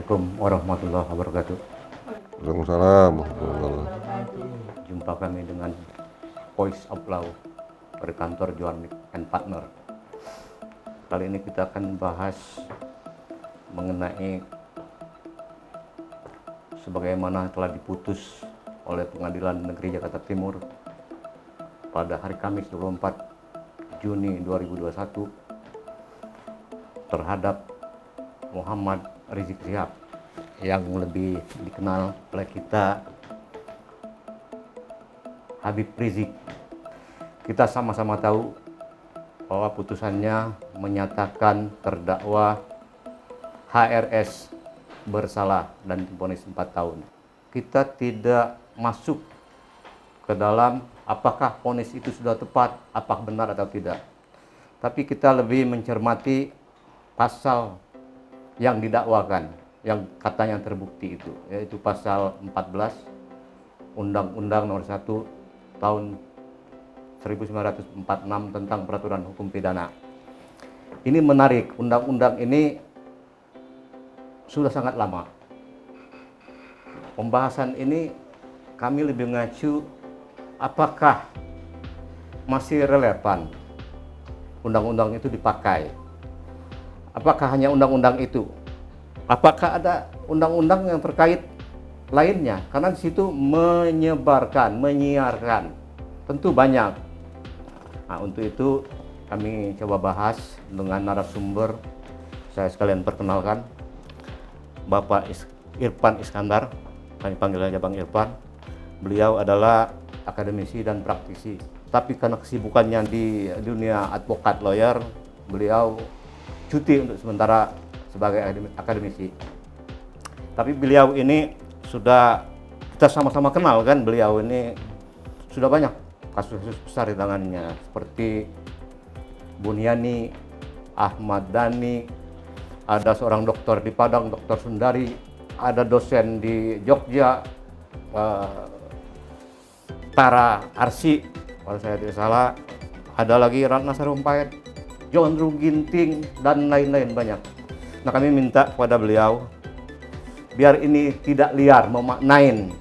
Assalamualaikum warahmatullahi wabarakatuh. Waalaikumsalam. Jumpa kami dengan Voice of Law dari kantor Juarnik and Partner. Kali ini kita akan bahas mengenai sebagaimana telah diputus oleh Pengadilan Negeri Jakarta Timur pada hari Kamis 24 Juni 2021 terhadap Muhammad Rizik Syihab yang lebih dikenal oleh kita Habib Rizik. Kita sama-sama tahu bahwa putusannya menyatakan terdakwa HRS bersalah dan divonis 4 tahun. Kita tidak masuk ke dalam apakah vonis itu sudah tepat, apakah benar atau tidak. Tapi kita lebih mencermati pasal yang didakwakan, yang katanya terbukti itu, yaitu pasal 14 Undang-Undang Nomor 1 Tahun 1946 tentang Peraturan Hukum Pidana. Ini menarik, undang-undang ini sudah sangat lama. Pembahasan ini kami lebih mengacu apakah masih relevan undang-undang itu dipakai. Apakah hanya undang-undang itu? Apakah ada undang-undang yang terkait lainnya? Karena di situ menyebarkan, menyiarkan, tentu banyak. Nah, untuk itu kami coba bahas dengan narasumber. Saya sekalian perkenalkan Bapak Irfan Iskandar, kami panggil saja Bang Irfan. Beliau adalah akademisi dan praktisi. Tapi karena kesibukannya di dunia advokat lawyer, beliau cuti untuk sementara sebagai akademisi. Tapi beliau ini sudah kita sama-sama kenal kan, beliau ini sudah banyak kasus-kasus besar di tangannya seperti Buniani, Ahmad Dhani, ada seorang dokter di Padang, Dr. Sundari, ada dosen di Jogja, Tara Arsi, kalau saya tidak salah, ada lagi Ratna Sarumpait, John Ginting, dan lain-lain banyak. Nah, kami minta kepada beliau biar ini tidak liar memaknain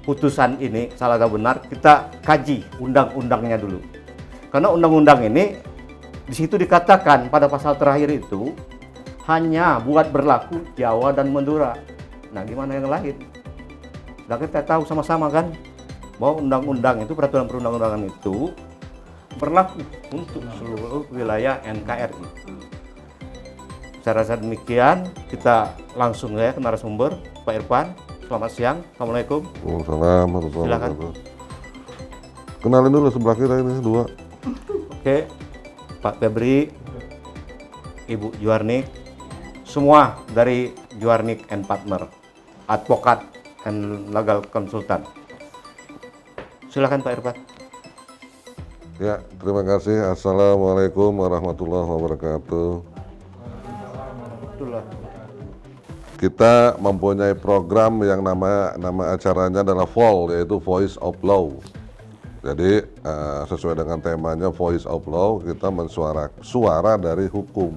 putusan ini salah atau benar, kita kaji undang-undangnya dulu. Karena undang-undang ini di situ dikatakan pada pasal terakhir itu hanya buat berlaku Jawa dan Madura. Nah, gimana yang lain? Dan kita tahu sama-sama kan bahwa undang-undang itu, peraturan perundang-undangan itu berlaku untuk seluruh wilayah NKRI. Saya rasa demikian, kita langsung ya ke narasumber, Pak Irfan. Selamat siang, Assalamualaikum. Waalaikumsalam. Silakan. Kenalin dulu sebelah kita ini dua. Oke, Pak Febri, Ibu Juarnik, semua dari Juarnik and Partner, advokat and legal consultant. Silakan Pak Irfan. Ya, terima kasih. Assalamualaikum warahmatullahi wabarakatuh. Kita mempunyai program yang nama acaranya adalah VOL, yaitu Voice of Law. Jadi sesuai dengan temanya Voice of Law, kita suara dari hukum.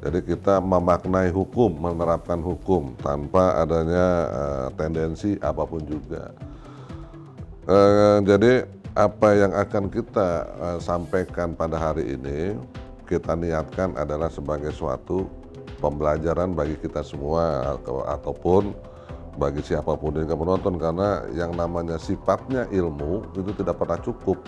Jadi kita memaknai hukum, menerapkan hukum tanpa adanya tendensi apapun juga. Jadi apa yang akan kita sampaikan pada hari ini, kita niatkan adalah sebagai suatu pembelajaran bagi kita semua ataupun bagi siapapun yang menonton, karena yang namanya sifatnya ilmu itu tidak pernah cukup.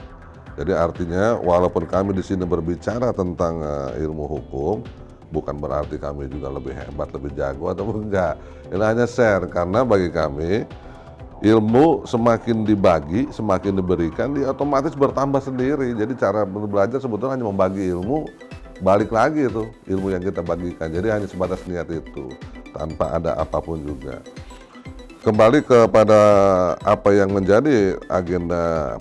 Jadi artinya walaupun kami di sini berbicara tentang ilmu hukum, bukan berarti kami juga lebih hebat, lebih jago ataupun enggak. Ini hanya share, karena bagi kami ilmu semakin dibagi, semakin diberikan, dia otomatis bertambah sendiri. Jadi cara belajar sebetulnya hanya membagi ilmu, balik lagi itu ilmu yang kita bagikan. Jadi hanya sebatas niat itu, tanpa ada apapun juga. Kembali kepada apa yang menjadi agenda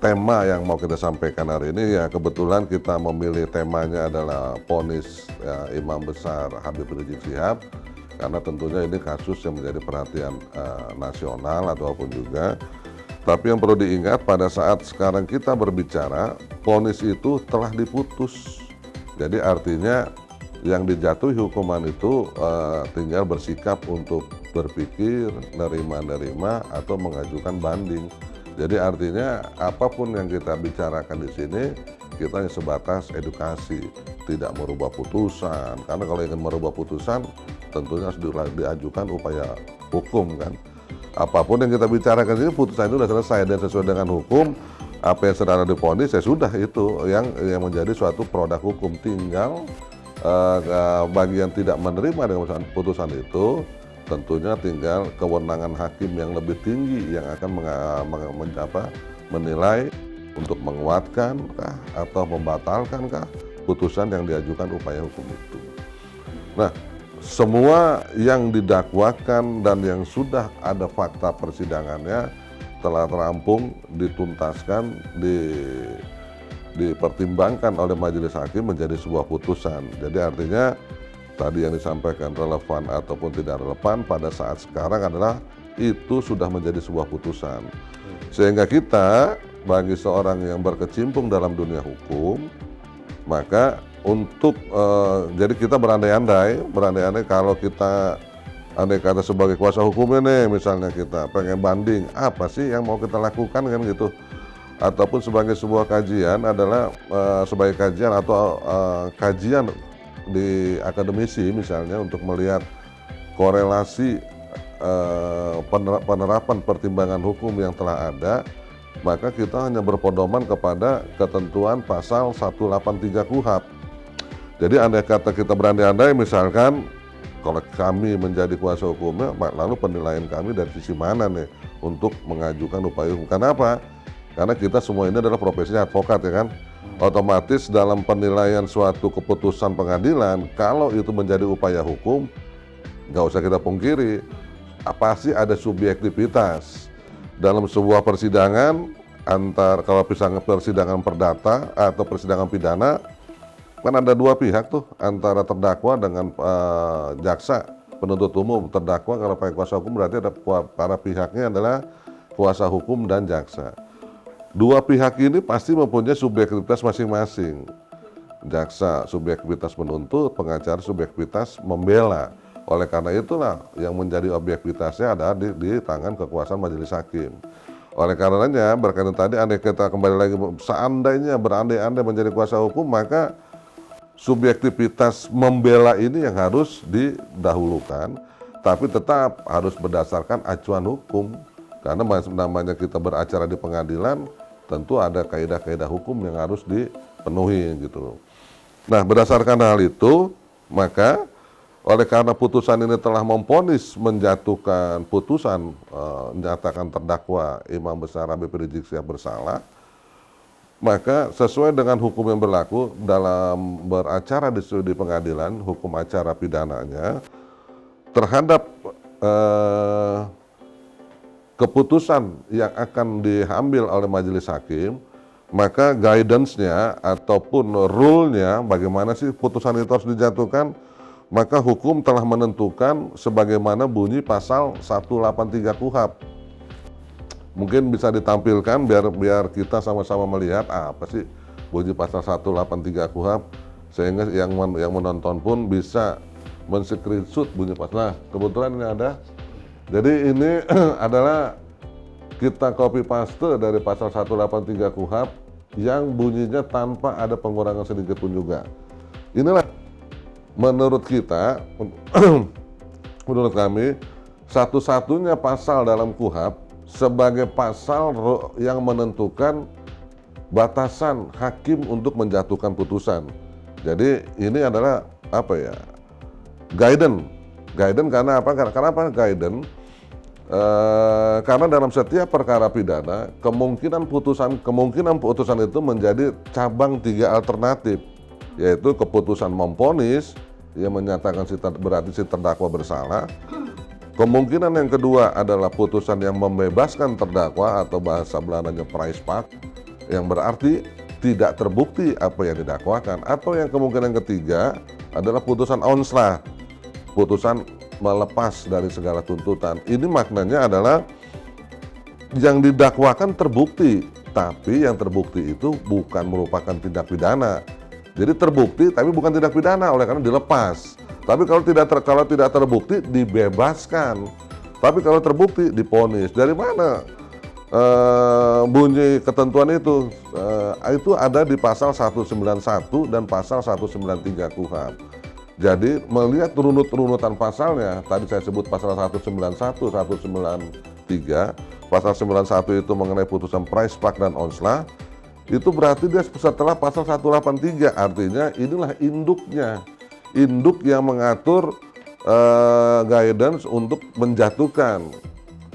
tema yang mau kita sampaikan hari ini, ya kebetulan kita memilih temanya adalah vonis Imam Besar Habib Rizik Syihab, karena tentunya ini kasus yang menjadi perhatian nasional ataupun juga. Tapi yang perlu diingat pada saat sekarang kita berbicara, vonis itu telah diputus. Jadi artinya Yang dijatuhi hukuman itu tinggal bersikap untuk berpikir, nerima atau mengajukan banding. Jadi artinya apapun yang kita bicarakan di sini, kita hanya sebatas edukasi, tidak merubah putusan. Karena kalau ingin merubah putusan, tentunya harus diajukan upaya hukum kan. Apapun yang kita bicarakan ini, putusan itu sudah selesai dan sesuai dengan hukum. Apa yang sedang divonis, ya sudah, itu yang menjadi suatu produk hukum. Tinggal bagi yang tidak menerima dengan putusan itu, tentunya tinggal kewenangan hakim yang lebih tinggi yang akan menilai untuk menguatkankah atau membatalkankah putusan yang diajukan upaya hukum itu. Nah, semua yang didakwakan dan yang sudah ada fakta persidangannya telah terampung, dituntaskan, dipertimbangkan oleh majelis hakim menjadi sebuah putusan. Jadi artinya tadi yang disampaikan relevan ataupun tidak relevan pada saat sekarang adalah itu sudah menjadi sebuah putusan. Sehingga kita bagi seorang yang berkecimpung dalam dunia hukum, maka untuk jadi kita berandai-andai kalau kita andai kata sebagai kuasa hukumnya nih, misalnya kita pengen banding, apa sih yang mau kita lakukan kan gitu. Ataupun sebagai sebuah kajian adalah sebagai kajian atau kajian di akademisi misalnya untuk melihat korelasi penerapan pertimbangan hukum yang telah ada, maka kita hanya berpedoman kepada ketentuan pasal 183 KUHP. Jadi andai kata kita berandai-andai misalkan kalau kami menjadi kuasa hukumnya, lalu penilaian kami dari sisi mana nih untuk mengajukan upaya hukum. Kenapa? Karena kita semua ini adalah profesinya advokat ya kan. Otomatis dalam penilaian suatu keputusan pengadilan, kalau itu menjadi upaya hukum, nggak usah kita pungkiri, pasti ada subjektivitas. Dalam sebuah persidangan, kalau persidangan perdata atau persidangan pidana, kan ada dua pihak tuh, antara terdakwa dengan jaksa penuntut umum. Terdakwa kalau pakai kuasa hukum berarti ada para pihaknya adalah kuasa hukum dan jaksa. Dua pihak ini pasti mempunyai subjektivitas masing-masing. Jaksa subjektivitas menuntut, pengacara subjektivitas membela. Oleh karena itulah yang menjadi objektivitasnya ada di tangan kekuasaan majelis hakim. Oleh karenanya berkaitan tadi, andai kita kembali lagi seandainya berandai-andai menjadi kuasa hukum, maka subjektivitas membela ini yang harus didahulukan, tapi tetap harus berdasarkan acuan hukum. Karena namanya kita beracara di pengadilan, tentu ada kaidah-kaidah hukum yang harus dipenuhi gitu. Nah, berdasarkan hal itu, maka oleh karena putusan ini telah memvonis menjatuhkan putusan menyatakan terdakwa Imam Besar Habib Rizik Syihab bersalah, maka sesuai dengan hukum yang berlaku dalam beracara di pengadilan, hukum acara pidananya terhadap keputusan yang akan diambil oleh majelis hakim, maka guidance-nya ataupun rule-nya bagaimana sih putusan itu harus dijatuhkan, maka hukum telah menentukan sebagaimana bunyi pasal 183 KUHP. Mungkin bisa ditampilkan biar kita sama-sama melihat apa sih bunyi pasal 183 KUHP, sehingga yang menonton pun bisa men-screenshot bunyi pasal. Nah, kebetulan ini ada. Jadi ini adalah kita copy paste dari pasal 183 KUHP yang bunyinya tanpa ada pengurangan sedikit pun juga. Inilah menurut kita, menurut kami, satu-satunya pasal dalam KUHP sebagai pasal yang menentukan batasan hakim untuk menjatuhkan putusan. Jadi ini adalah apa ya? Guidance karena apa? Kenapa guidance? Karena dalam setiap perkara pidana kemungkinan putusan itu menjadi cabang 3 alternatif, yaitu keputusan memvonis yang menyatakan berarti si terdakwa bersalah. Kemungkinan yang kedua adalah putusan yang membebaskan terdakwa atau bahasa Belandanya vrijspraak, yang berarti tidak terbukti apa yang didakwakan. Atau yang kemungkinan ketiga adalah putusan onslah, putusan melepas dari segala tuntutan. Ini maknanya adalah yang didakwakan terbukti, tapi yang terbukti itu bukan merupakan tindak pidana, Jadi terbukti tapi bukan tindak pidana, oleh karena dilepas. Tapi kalau tidak terbukti dibebaskan. Tapi kalau terbukti diponis. Dari mana bunyi ketentuan itu? Itu ada di pasal 191 dan pasal 193 KUHP. Jadi melihat runutan pasalnya, tadi saya sebut pasal 191, 193, pasal 91 itu mengenai putusan Price-Pak dan Onslah, itu berarti dia setelah pasal 183, artinya inilah induknya. Induk yang mengatur guidance untuk menjatuhkan.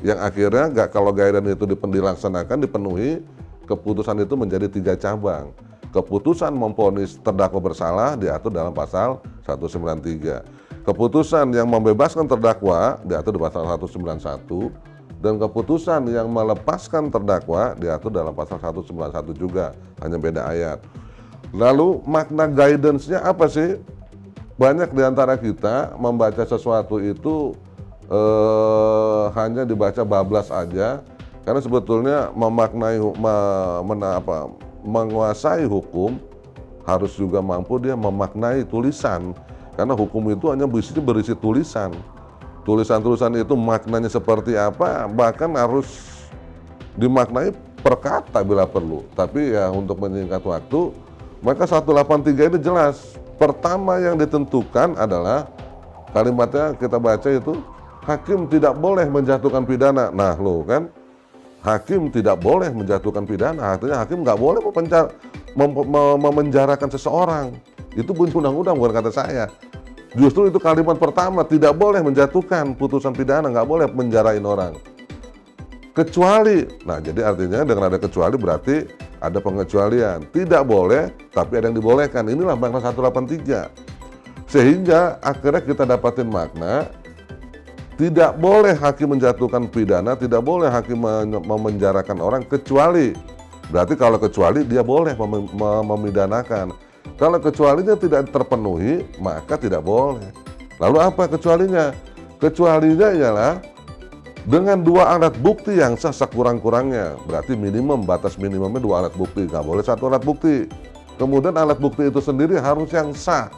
Yang akhirnya kalau guidance itu dilaksanakan, dipenuhi, keputusan itu menjadi 3 cabang. Keputusan memvonis terdakwa bersalah diatur dalam pasal 193. Keputusan yang membebaskan terdakwa diatur di pasal 191. Dan keputusan yang melepaskan terdakwa diatur dalam pasal 191 juga, hanya beda ayat. Lalu makna guidance-nya apa sih? Banyak di antara kita membaca sesuatu itu hanya dibaca bablas aja, karena sebetulnya menguasai hukum harus juga mampu dia memaknai tulisan, karena hukum itu hanya berisi tulisan. Tulisan-tulisan itu maknanya seperti apa, bahkan harus dimaknai per kata bila perlu. Tapi ya untuk menyingkat waktu, maka 183 ini jelas. Pertama yang ditentukan adalah kalimatnya kita baca itu, hakim tidak boleh menjatuhkan pidana. Nah lo kan, hakim tidak boleh menjatuhkan pidana, artinya hakim nggak boleh memenjarakan seseorang. Itu bunyi undang-undang, bukan kata saya. Justru itu kalimat pertama, tidak boleh menjatuhkan putusan pidana, nggak boleh menjarain orang. Kecuali, nah jadi artinya dengan ada kecuali berarti ada pengecualian. Tidak boleh, tapi ada yang dibolehkan. Inilah makna 183. Sehingga akhirnya kita dapatin makna, tidak boleh hakim menjatuhkan pidana, tidak boleh hakim memenjarakan orang, kecuali. Berarti kalau kecuali dia boleh memidanakan. Kalau kecualinya tidak terpenuhi, maka tidak boleh. Lalu apa kecualinya? Kecualinya ialah dengan 2 alat bukti yang sah sekurang-kurangnya. Berarti batas minimumnya 2 alat bukti, nggak boleh 1 alat bukti. Kemudian alat bukti itu sendiri harus yang sah.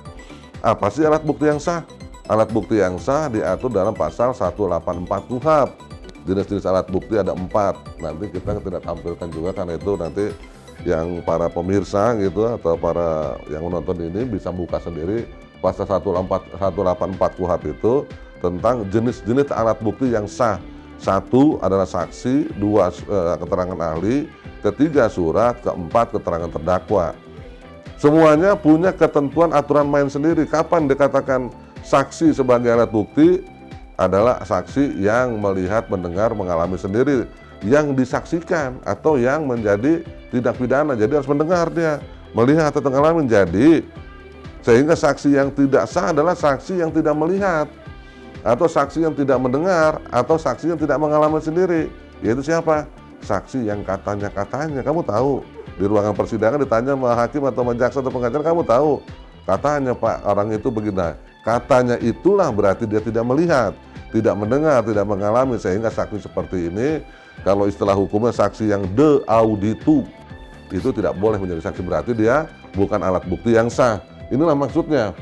Apa sih alat bukti yang sah? Alat bukti yang sah diatur dalam pasal 184 KUHP. Jenis-jenis alat bukti ada 4. Nanti kita tidak tampilkan juga, karena itu nanti yang para pemirsa gitu atau para yang menonton ini bisa buka sendiri pasal 184 KUHP itu tentang jenis-jenis alat bukti yang sah. 1 adalah saksi, 2 keterangan ahli, 3 surat, 4 keterangan terdakwa. Semuanya punya ketentuan aturan main sendiri. Kapan dikatakan saksi sebagai alat bukti? Adalah saksi yang melihat, mendengar, mengalami sendiri, yang disaksikan atau yang menjadi tindak pidana. Jadi harus mendengar dia, melihat atau mengalami. Jadi sehingga saksi yang tidak sah adalah saksi yang tidak melihat, atau saksi yang tidak mendengar, atau saksi yang tidak mengalami sendiri. Yaitu siapa? Saksi yang katanya. Kamu tahu di ruangan persidangan ditanya sama hakim atau jaksa atau pengacara, kamu tahu katanya Pak orang itu begini. Katanya itulah berarti dia tidak melihat, tidak mendengar, tidak mengalami. Sehingga saksi seperti ini, kalau istilah hukumnya saksi yang de auditu, itu tidak boleh menjadi saksi, berarti dia bukan alat bukti yang sah. Inilah maksudnya.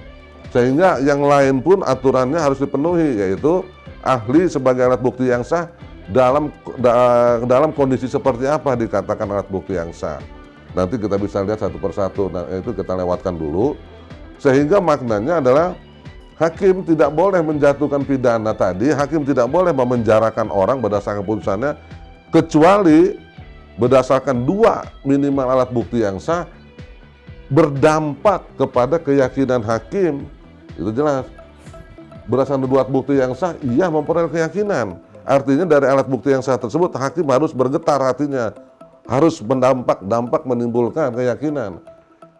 Sehingga yang lain pun aturannya harus dipenuhi, yaitu ahli sebagai alat bukti yang sah dalam kondisi seperti apa dikatakan alat bukti yang sah. Nanti kita bisa lihat satu persatu, nah itu kita lewatkan dulu. Sehingga maknanya adalah hakim tidak boleh menjatuhkan pidana tadi, hakim tidak boleh memenjarakan orang berdasarkan putusannya, kecuali berdasarkan 2 minimal alat bukti yang sah berdampak kepada keyakinan hakim. Itu jelas. Berdasarkan 2 alat bukti yang sah, ia memperoleh keyakinan. Artinya dari alat bukti yang sah tersebut hakim harus bergetar hatinya, harus dampak menimbulkan keyakinan.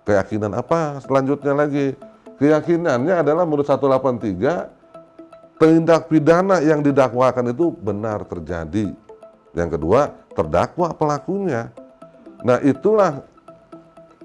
Keyakinan apa selanjutnya lagi? Keyakinannya adalah menurut 183, tindak pidana yang didakwakan itu benar terjadi. Yang kedua, terdakwa pelakunya. Nah itulah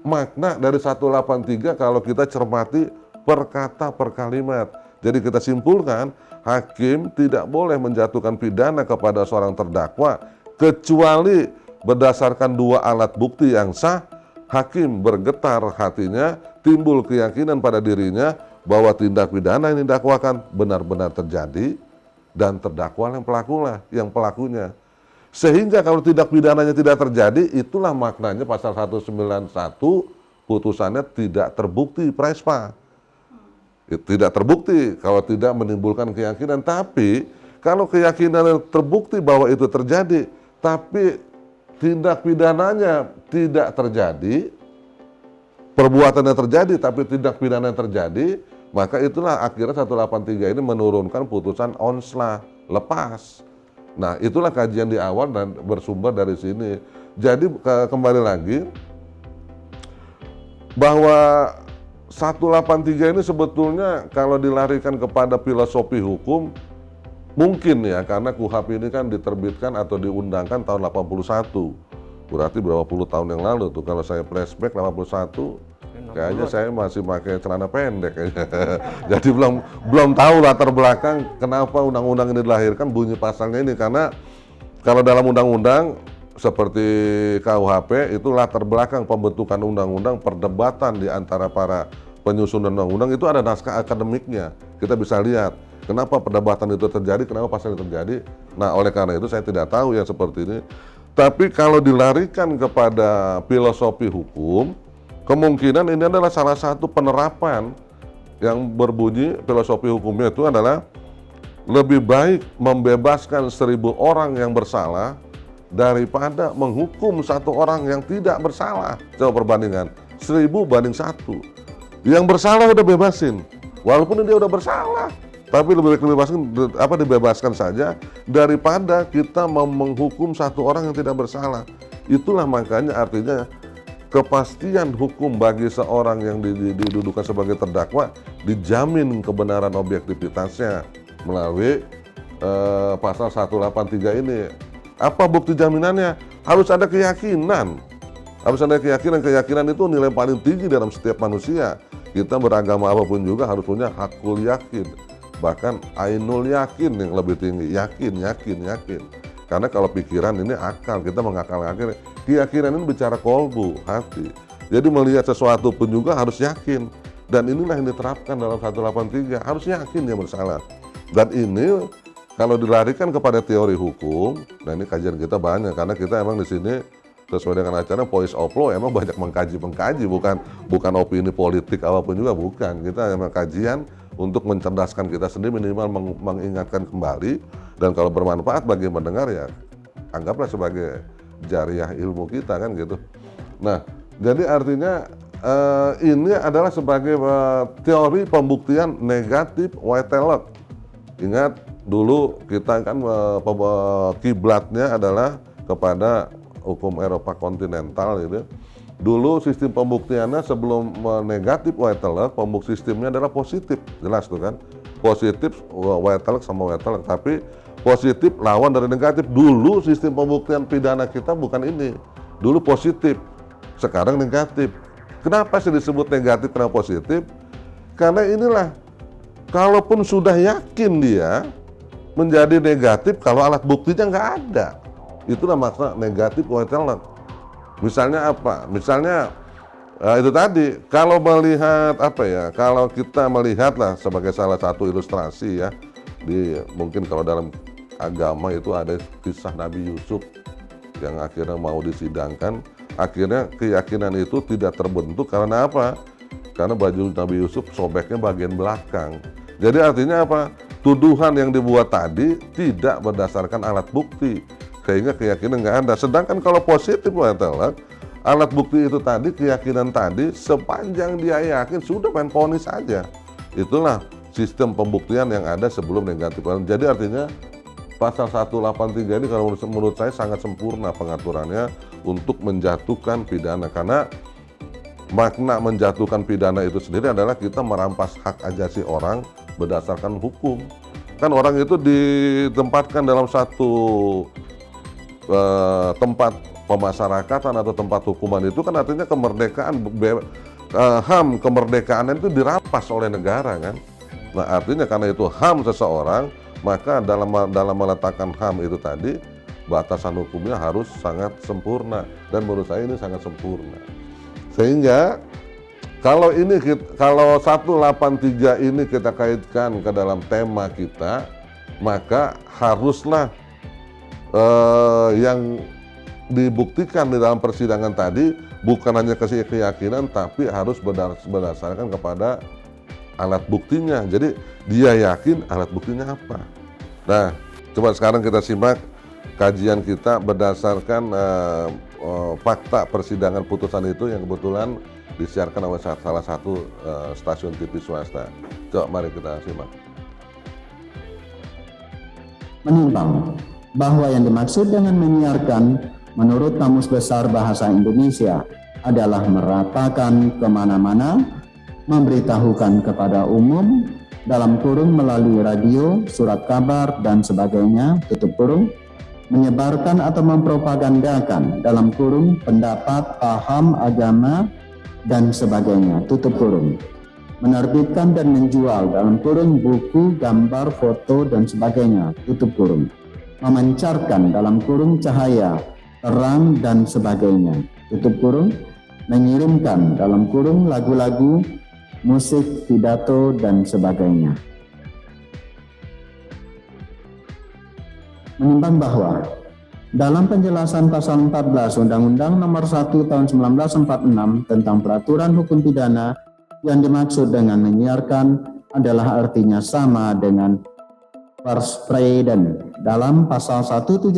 makna dari 183 kalau kita cermati per kata per kalimat. Jadi kita simpulkan, hakim tidak boleh menjatuhkan pidana kepada seorang terdakwa kecuali berdasarkan 2 alat bukti yang sah, hakim bergetar hatinya, timbul keyakinan pada dirinya bahwa tindak pidana yang didakwakan benar-benar terjadi dan terdakwa yang pelakunya. Sehingga kalau tindak pidananya tidak terjadi, itulah maknanya pasal 191 putusannya tidak terbukti prespa. Tidak terbukti kalau tidak menimbulkan keyakinan. Tapi kalau keyakinan terbukti bahwa itu terjadi, tapi tindak pidananya tidak terjadi, perbuatannya terjadi tapi tindak pidana terjadi, maka itulah akhirnya 183 ini menurunkan putusan onslah, lepas. Nah, itulah kajian di awal dan bersumber dari sini. Jadi kembali lagi bahwa 183 ini sebetulnya kalau dilarikan kepada filosofi hukum mungkin ya, karena KUHP ini kan diterbitkan atau diundangkan tahun 81. Berarti berapa puluh tahun yang lalu tuh. Kalau saya flashback 81, kayaknya saya masih pakai celana pendek kayaknya. Jadi belum tahu latar belakang kenapa undang-undang ini dilahirkan, bunyi pasalnya ini. Karena kalau dalam undang-undang seperti KUHP itu latar belakang pembentukan undang-undang, perdebatan di antara para penyusun undang-undang itu ada naskah akademiknya. Kita bisa lihat kenapa perdebatan itu terjadi, kenapa pasal itu terjadi. Nah, oleh karena itu saya tidak tahu yang seperti ini. Tapi kalau dilarikan kepada filosofi hukum, kemungkinan ini adalah salah satu penerapan yang berbunyi filosofi hukumnya itu adalah lebih baik membebaskan 1000 orang yang bersalah daripada menghukum 1 orang yang tidak bersalah. Coba perbandingan, 1000 banding 1. Yang bersalah udah bebasin, walaupun dia udah bersalah. Tapi lebih baik dibebaskan saja daripada kita menghukum 1 orang yang tidak bersalah. Itulah makanya artinya kepastian hukum bagi seorang yang didudukan sebagai terdakwa dijamin kebenaran objektivitasnya melalui pasal 183 ini. Apa bukti jaminannya? Harus ada keyakinan. Harus ada keyakinan. Keyakinan itu nilai paling tinggi dalam setiap manusia. Kita beragama apapun juga harus punya hakul yakin. Bahkan ainul yakin yang lebih tinggi, yakin. Karena kalau pikiran ini akal, kita mengakal-akal. Keyakinan ini bicara kolbu, hati. Jadi melihat sesuatu pun juga harus yakin. Dan inilah yang diterapkan dalam 183, harus yakin dia bersalah. Dan ini kalau dilarikan kepada teori hukum, nah ini kajian kita banyak, karena kita emang di sini sesuai dengan acara Voice of Law emang banyak mengkaji, bukan opini politik apapun juga, bukan. Kita emang kajian untuk mencerdaskan kita sendiri, minimal mengingatkan kembali, dan kalau bermanfaat bagi mendengar ya anggaplah sebagai jariah ilmu kita kan gitu. Nah, jadi artinya ini adalah sebagai teori pembuktian negatif Whiteley. Ingat dulu kita kan kiblatnya adalah kepada hukum Eropa kontinental gitu. Dulu sistem pembuktiannya sebelum negatif Whiteley, sistemnya adalah positif, jelas tuh kan. Positif Whiteley sama Whiteley, tapi positif lawan dari negatif. Dulu sistem pembuktian pidana kita bukan ini. Dulu positif, sekarang negatif. Kenapa sih disebut negatif, kenapa positif? Karena inilah, kalaupun sudah yakin dia menjadi negatif kalau alat buktinya nggak ada. Itulah maksud negatif Whiteley. Misalnya apa? Misalnya itu tadi, kalau melihat kalau kita melihatlah sebagai salah satu ilustrasi ya, mungkin kalau dalam agama itu ada kisah Nabi Yusuf yang akhirnya mau disidangkan, akhirnya keyakinan itu tidak terbentuk karena apa? Karena baju Nabi Yusuf sobeknya bagian belakang. Jadi artinya apa? Tuduhan yang dibuat tadi tidak berdasarkan alat bukti, sehingga keyakinan nggak ada. Sedangkan kalau positif alat bukti itu tadi, keyakinan tadi, sepanjang dia yakin sudah main vonis saja. Itulah sistem pembuktian yang ada sebelum negatif. Jadi artinya pasal 183 ini kalau menurut saya sangat sempurna pengaturannya untuk menjatuhkan pidana, karena makna menjatuhkan pidana itu sendiri adalah kita merampas hak ajasi orang berdasarkan hukum. Kan orang itu ditempatkan dalam satu tempat pemasyarakatan atau tempat hukuman, itu kan artinya kemerdekaan, HAM kemerdekaan itu dirampas oleh negara kan. Nah artinya karena itu HAM seseorang, maka dalam meletakkan HAM itu tadi, batasan hukumnya harus sangat sempurna, dan menurut saya ini sangat sempurna. Sehingga Kalau 183 ini kita kaitkan ke dalam tema kita, maka haruslah yang dibuktikan di dalam persidangan tadi bukan hanya keyakinan, tapi harus berdasarkan kepada alat buktinya. Jadi dia yakin alat buktinya apa. Nah, coba sekarang kita simak kajian kita berdasarkan fakta persidangan putusan itu yang kebetulan disiarkan oleh salah satu stasiun TV swasta. Coba mari kita simak. Menimbang bahwa yang dimaksud dengan menyiarkan menurut Kamus Besar Bahasa Indonesia adalah meratakan kemana-mana, memberitahukan kepada umum, dalam kurung melalui radio, surat kabar, dan sebagainya, tutup kurung, menyebarkan atau mempropagandakan, dalam kurung pendapat, paham, agama, dan sebagainya, tutup kurung, menerbitkan dan menjual, dalam kurung buku, gambar, foto, dan sebagainya, tutup kurung, memancarkan, dalam kurung cahaya, terang, dan sebagainya, tutup kurung, mengirimkan, dalam kurung lagu-lagu, musik, pidato, dan sebagainya. Menimbang bahwa dalam penjelasan pasal 14 Undang-Undang Nomor 1 Tahun 1946 tentang Peraturan Hukum Pidana, yang dimaksud dengan menyiarkan adalah artinya sama dengan verspreiden dalam pasal 171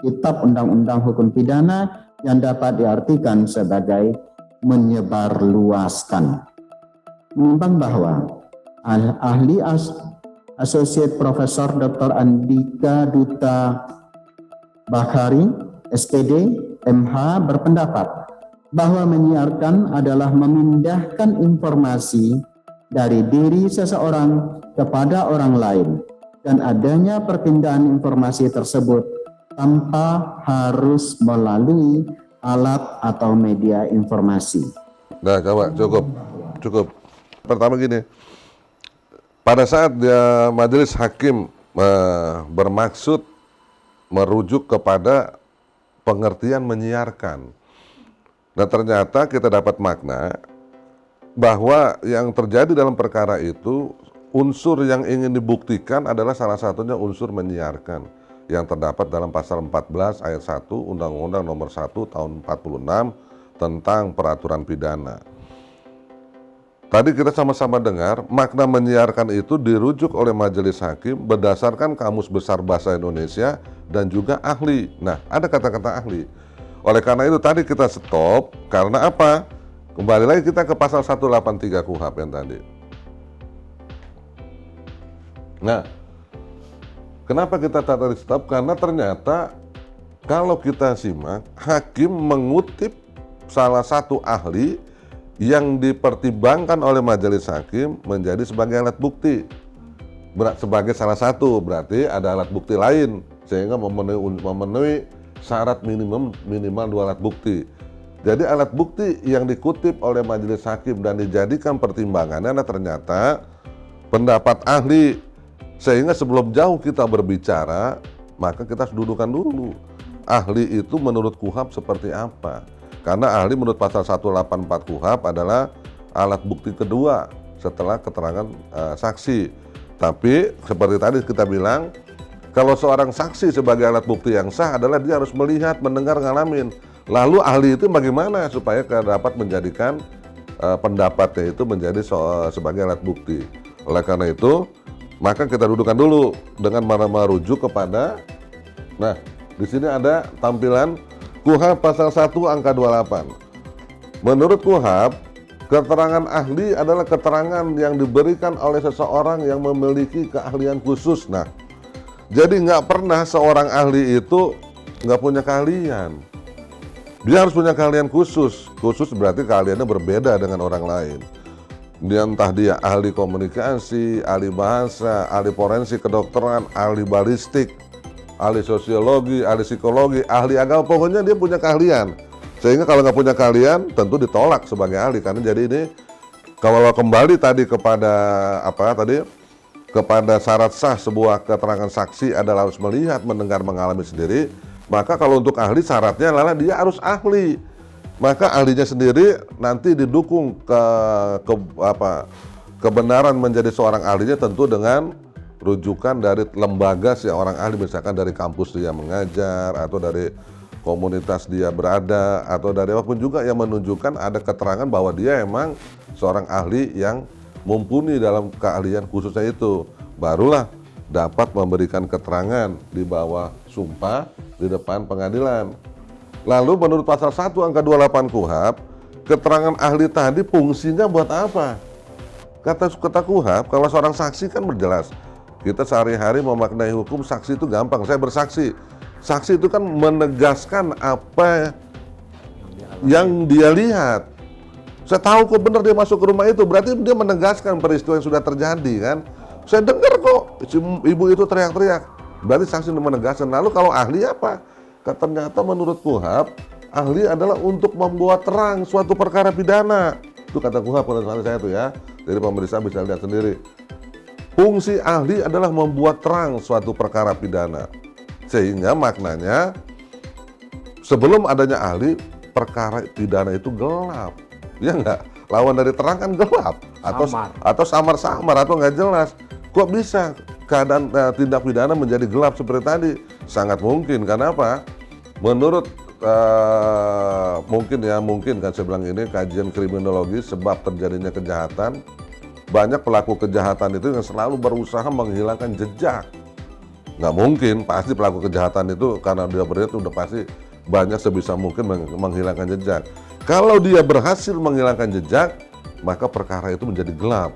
Kitab Undang-Undang Hukum Pidana, yang dapat diartikan sebagai menyebarluaskan. Menimbang bahwa ahli Associate Profesor Dr. Andika Duta Bakhari, SPD, MH berpendapat bahwa menyiarkan adalah memindahkan informasi dari diri seseorang kepada orang lain, dan adanya perpindahan informasi tersebut tanpa harus melalui alat atau media informasi. Nah, coba cukup. Pertama gini, pada saat majelis hakim bermaksud merujuk kepada pengertian menyiarkan, nah ternyata kita dapat makna bahwa yang terjadi dalam perkara itu unsur yang ingin dibuktikan adalah salah satunya unsur menyiarkan yang terdapat dalam pasal 14 ayat 1 Undang-Undang Nomor 1 Tahun 46 tentang peraturan pidana. Tadi kita sama-sama dengar makna menyiarkan itu dirujuk oleh majelis hakim berdasarkan Kamus Besar Bahasa Indonesia dan juga ahli. Nah, ada kata-kata ahli. Oleh karena itu tadi kita stop karena apa? Kembali lagi kita ke pasal 183 KUHP yang tadi. Nah, kenapa kita tadi stop? Karena ternyata kalau kita simak, hakim mengutip salah satu ahli yang dipertimbangkan oleh majelis hakim menjadi sebagai alat bukti. Sebagai salah satu, berarti ada alat bukti lain sehingga memenuhi syarat minimal 2 alat bukti. Jadi alat bukti yang dikutip oleh majelis hakim dan dijadikan pertimbangannya ternyata pendapat ahli. Sehingga sebelum jauh kita berbicara, maka kita harus dudukan dulu. Ahli itu menurut KUHP seperti apa? Karena ahli menurut pasal 184 KUHP adalah alat bukti kedua setelah keterangan saksi. Tapi seperti tadi kita bilang, kalau seorang saksi sebagai alat bukti yang sah adalah dia harus melihat, mendengar, ngalamin. Lalu ahli itu bagaimana supaya dapat menjadikan pendapatnya itu menjadi sebagai alat bukti. Oleh karena itu, maka kita dudukan dulu dengan merujuk kepada, nah di sini ada tampilan KUHP pasal 1 angka 28. Menurut KUHP, keterangan ahli adalah keterangan yang diberikan oleh seseorang yang memiliki keahlian khusus. Nah, jadi nggak pernah seorang ahli itu nggak punya keahlian. Dia harus punya keahlian khusus. Khusus berarti keahliannya berbeda dengan orang lain. Dia entah dia ahli komunikasi, ahli bahasa, ahli forensik kedokteran, ahli balistik, ahli sosiologi, ahli psikologi, ahli agama, pokoknya dia punya keahlian. Sehingga kalau nggak punya keahlian, tentu ditolak sebagai ahli. Karena jadi ini, kalau kembali tadi kepada kepada syarat sah sebuah keterangan saksi adalah harus melihat, mendengar, mengalami sendiri. Maka kalau untuk ahli syaratnya adalah dia harus ahli. maka ahlinya sendiri nanti didukung kebenaran menjadi seorang ahlinya tentu dengan rujukan dari lembaga si orang ahli, misalkan dari kampus dia mengajar atau dari komunitas dia berada atau dari apapun juga yang menunjukkan ada keterangan bahwa dia emang seorang ahli yang mumpuni dalam keahlian khususnya itu, barulah dapat memberikan keterangan di bawah sumpah di depan pengadilan. Lalu menurut pasal 1 angka 28 KUHP, keterangan ahli tadi fungsinya buat apa? Kata KUHP, kalau seorang saksi kan berjelas. Kita sehari-hari memaknai hukum, saksi itu gampang. Saya bersaksi. Saksi itu kan menegaskan apa yang dia lihat. Saya tahu kok benar dia masuk ke rumah itu, berarti dia menegaskan peristiwa yang sudah terjadi kan. Saya dengar kok ibu itu teriak-teriak, berarti saksi menegaskan. Lalu kalau ahli apa? Ternyata menurut KUHP, ahli adalah untuk membuat terang suatu perkara pidana. Itu kata KUHP menurut saya itu ya. Jadi pemeriksa bisa lihat sendiri. Fungsi ahli adalah membuat terang suatu perkara pidana. Sehingga maknanya sebelum adanya ahli, perkara pidana itu gelap. Ya enggak? Lawan dari terang kan gelap atau samar-samar atau nggak jelas. Kok bisa keadaan tindak pidana menjadi gelap seperti tadi? Sangat mungkin. Karena apa? Menurut mungkin kan saya bilang ini kajian kriminologi sebab terjadinya kejahatan, banyak pelaku kejahatan itu yang selalu berusaha menghilangkan jejak. Nggak mungkin, pasti pelaku kejahatan itu karena dia berat udah pasti banyak sebisa mungkin menghilangkan jejak. Kalau dia berhasil menghilangkan jejak, maka perkara itu menjadi gelap.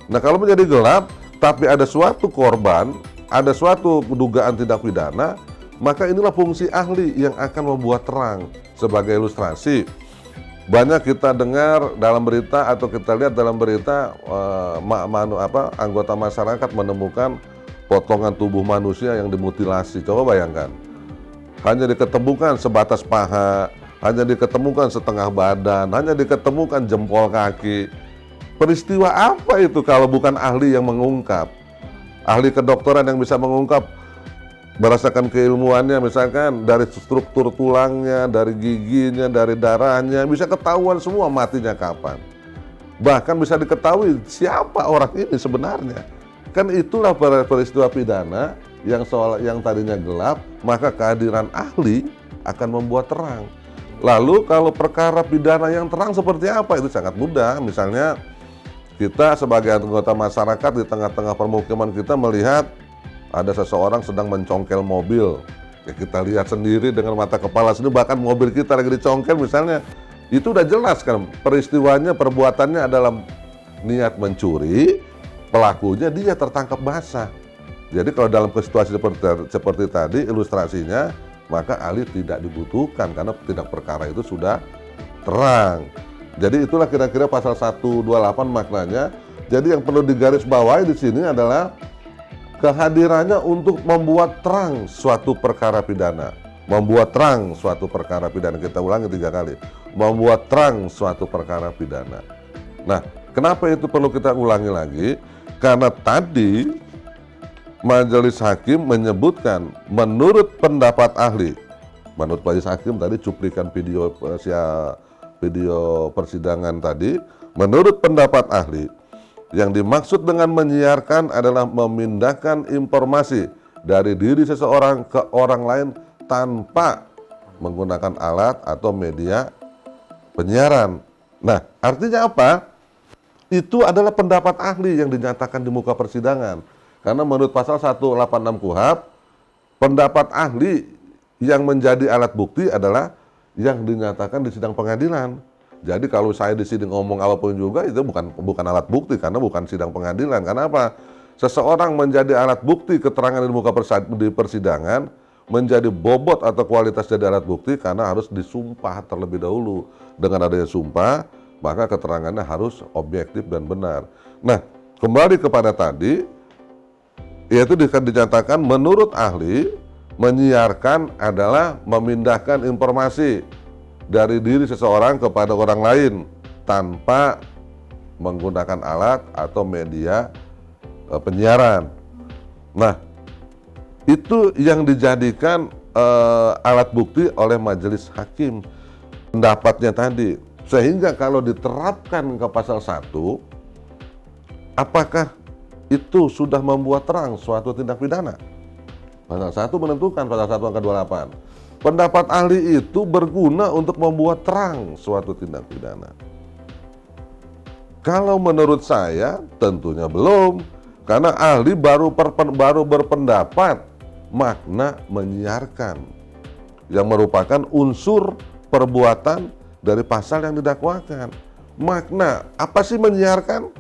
Nah kalau menjadi gelap, tapi ada suatu korban, ada suatu dugaan tindak pidana, maka inilah fungsi ahli yang akan membuat terang. Sebagai ilustrasi, banyak kita dengar dalam berita atau kita lihat dalam berita anggota masyarakat menemukan potongan tubuh manusia yang dimutilasi. Coba bayangkan, hanya diketemukan sebatas paha, hanya diketemukan setengah badan, hanya diketemukan jempol kaki. Peristiwa apa itu kalau bukan ahli yang mengungkap? Ahli kedokteran yang bisa mengungkap berdasarkan keilmuannya, misalkan dari struktur tulangnya, dari giginya, dari darahnya, bisa ketahuan semua matinya kapan. Bahkan bisa diketahui siapa orang ini sebenarnya. Kan itulah peristiwa pidana yang tadinya gelap, maka kehadiran ahli akan membuat terang. Lalu kalau perkara pidana yang terang seperti apa? Itu sangat mudah. Misalnya kita sebagai anggota masyarakat di tengah-tengah permukiman kita melihat ada seseorang sedang mencongkel mobil. Ya, kita lihat sendiri dengan mata kepala sendiri, bahkan mobil kita lagi dicongkel misalnya. Itu udah jelas kan peristiwanya, perbuatannya adalah niat mencuri, pelakunya dia tertangkap basah. Jadi kalau dalam situasi seperti tadi ilustrasinya, maka ahli tidak dibutuhkan karena tindak perkara itu sudah terang. Jadi itulah kira-kira pasal 128 maknanya. Jadi yang perlu digarisbawahi di sini adalah kehadirannya untuk membuat terang suatu perkara pidana. Membuat terang suatu perkara pidana. Kita ulangi 3 kali. Membuat terang suatu perkara pidana. Nah, kenapa itu perlu kita ulangi lagi? Karena tadi majelis hakim menyebutkan menurut pendapat ahli. Menurut majelis hakim tadi cuplikan video persidangan tadi. Menurut pendapat ahli, yang dimaksud dengan menyiarkan adalah memindahkan informasi dari diri seseorang ke orang lain tanpa menggunakan alat atau media penyiaran. Nah, artinya apa? Itu adalah pendapat ahli yang dinyatakan di muka persidangan. Karena menurut pasal 186 KUHP, pendapat ahli yang menjadi alat bukti adalah yang dinyatakan di sidang pengadilan. Jadi kalau saya di sini ngomong apapun juga itu bukan alat bukti karena bukan sidang pengadilan. Karena apa? Seseorang menjadi alat bukti keterangan di muka persidangan menjadi bobot atau kualitas jadi alat bukti karena harus disumpah terlebih dahulu. Dengan adanya sumpah, maka keterangannya harus objektif dan benar. Nah, kembali kepada tadi, yaitu dinyatakan menurut ahli menyiarkan adalah memindahkan informasi dari diri seseorang kepada orang lain tanpa menggunakan alat atau media penyiaran. Nah, itu yang dijadikan alat bukti oleh majelis hakim. pendapatnya tadi. Sehingga kalau diterapkan ke pasal 1, apakah itu sudah membuat terang suatu tindak pidana? Pasal 1 menentukan, pasal 1 angka 28. Pendapat ahli itu berguna untuk membuat terang suatu tindak pidana. Kalau menurut saya tentunya belum, karena ahli baru berpendapat makna menyiarkan, yang merupakan unsur perbuatan dari pasal yang didakwakan. Makna, apa sih menyiarkan?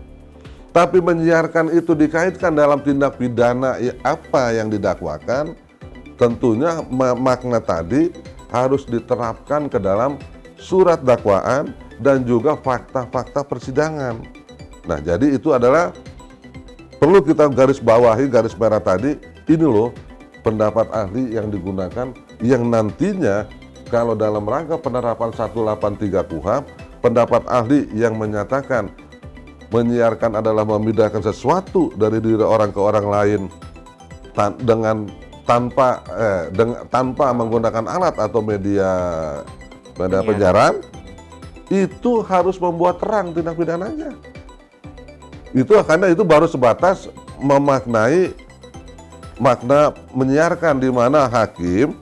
Tapi menyiarkan itu dikaitkan dalam tindak pidana apa yang didakwakan, tentunya makna tadi harus diterapkan ke dalam surat dakwaan dan juga fakta-fakta persidangan. Nah, jadi itu adalah perlu kita garis bawahi, garis merah tadi, ini loh pendapat ahli yang digunakan, yang nantinya kalau dalam rangka penerapan 183 KUHP, pendapat ahli yang menyatakan menyiarkan adalah memindahkan sesuatu dari diri orang ke orang lain tanpa menggunakan alat atau media penyiaran, itu harus membuat terang tindak pidananya. Itu karena itu baru sebatas memaknai makna menyiarkan, di mana hakim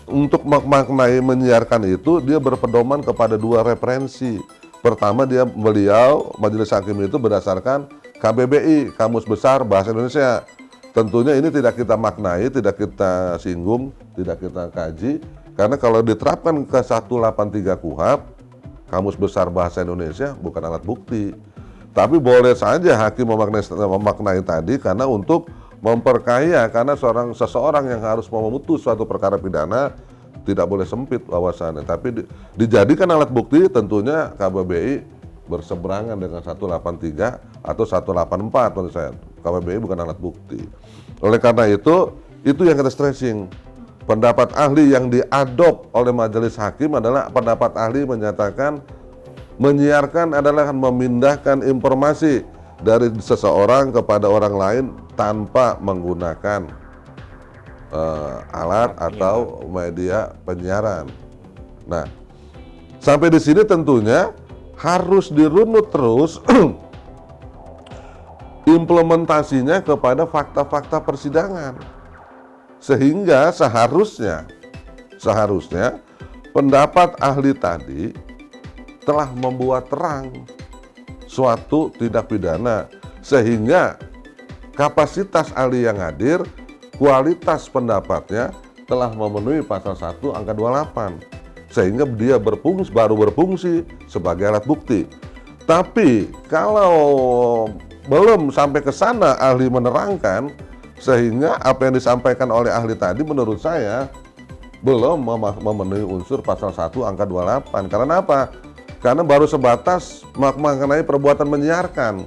untuk memaknai menyiarkan itu dia berpedoman kepada 2 referensi. Pertama, beliau Majelis Hakim itu berdasarkan KBBI, Kamus Besar Bahasa Indonesia. Tentunya ini tidak kita maknai, tidak kita singgung, tidak kita kaji, karena kalau diterapkan ke 183 KUHP, Kamus Besar Bahasa Indonesia bukan alat bukti. Tapi boleh saja hakim memaknai tadi karena untuk memperkaya, karena seseorang yang harus memutus suatu perkara pidana tidak boleh sempit wawasannya, tapi dijadikan alat bukti. Tentunya KBBI berseberangan dengan 183 atau 184 menurut saya. KBBI bukan alat bukti. Oleh karena itu yang kita stressing. Pendapat ahli yang diadop oleh majelis hakim adalah pendapat ahli menyatakan menyiarkan adalah memindahkan informasi dari seseorang kepada orang lain tanpa menggunakan alat atau media penyiaran. Nah, sampai di sini tentunya harus dirunut terus implementasinya kepada fakta-fakta persidangan, sehingga seharusnya pendapat ahli tadi telah membuat terang suatu tindak pidana, sehingga kapasitas ahli yang hadir, kualitas pendapatnya telah memenuhi pasal 1 angka 28, sehingga dia baru berfungsi sebagai alat bukti. Tapi kalau belum sampai ke sana ahli menerangkan, sehingga apa yang disampaikan oleh ahli tadi menurut saya belum memenuhi unsur pasal 1 angka 28. Karena apa? Karena baru sebatas mengenai perbuatan menyiarkan.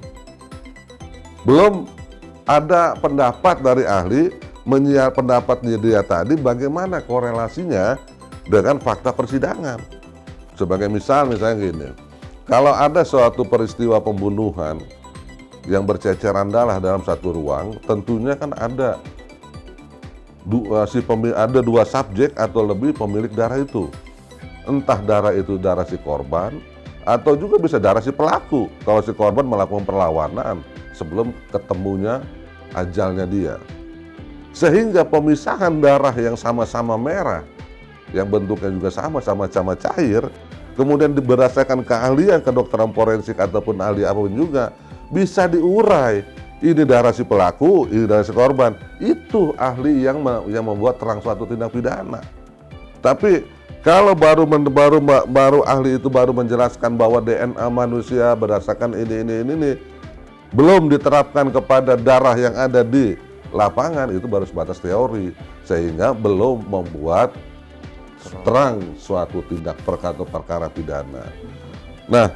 Belum ada pendapat dari ahli pendapatnya dia tadi bagaimana korelasinya dengan fakta persidangan. Sebagai misalnya gini, kalau ada suatu peristiwa pembunuhan yang berceceran darah dalam satu ruang, tentunya kan ada dua subjek atau lebih pemilik darah itu. Entah darah itu darah si korban atau juga bisa darah si pelaku kalau si korban melakukan perlawanan sebelum ketemunya ajalnya dia. Sehingga pemisahan darah yang sama-sama merah, yang bentuknya juga sama-sama cair, kemudian berdasarkan keahlian kedokteran forensik ataupun ahli apapun juga bisa diurai. Ini darah si pelaku, ini darah si korban. Itu ahli yang membuat terang suatu tindak pidana. Tapi kalau baru ahli itu baru menjelaskan bahwa DNA manusia berdasarkan ini, belum diterapkan kepada darah yang ada di lapangan, itu baru sebatas teori, sehingga belum membuat terang suatu tindak perkara pidana. Nah,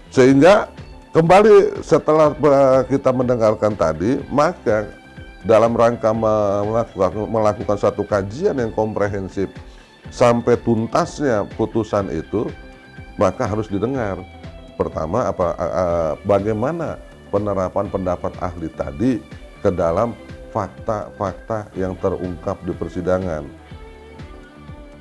sehingga kembali setelah kita mendengarkan tadi, maka dalam rangka melakukan suatu kajian yang komprehensif sampai tuntasnya putusan itu, maka harus didengar pertama bagaimana penerapan pendapat ahli tadi ke dalam fakta-fakta yang terungkap di persidangan.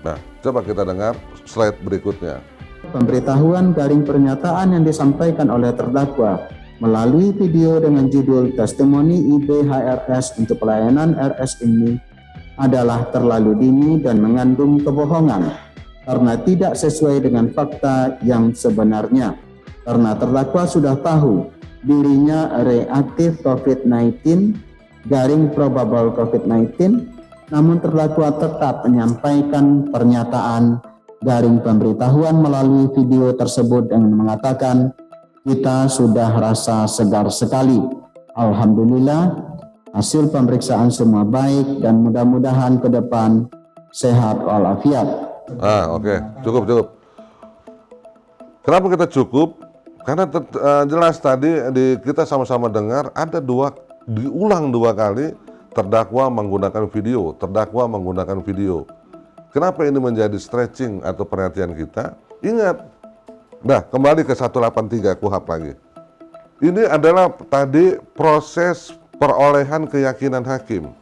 Nah, coba kita dengar slide berikutnya. Pemberitahuan garing pernyataan yang disampaikan oleh terdakwa melalui video dengan judul Testimoni IBHRS untuk pelayanan RS ini adalah terlalu dini dan mengandung kebohongan karena tidak sesuai dengan fakta yang sebenarnya. Karena terdakwa sudah tahu dirinya reaktif COVID-19 garing probable COVID-19, namun terdakwa tetap menyampaikan pernyataan garing pemberitahuan melalui video tersebut dengan mengatakan, kita sudah rasa segar sekali. Alhamdulillah, hasil pemeriksaan semua baik dan mudah-mudahan ke depan sehat walafiat. Oke. Cukup. Kenapa kita cukup? Karena jelas tadi kita sama-sama dengar ada diulang dua kali terdakwa menggunakan video. Kenapa ini menjadi stretching atau perhatian kita? Ingat, kembali ke 183 KUHP lagi. Ini adalah tadi proses perolehan keyakinan hakim.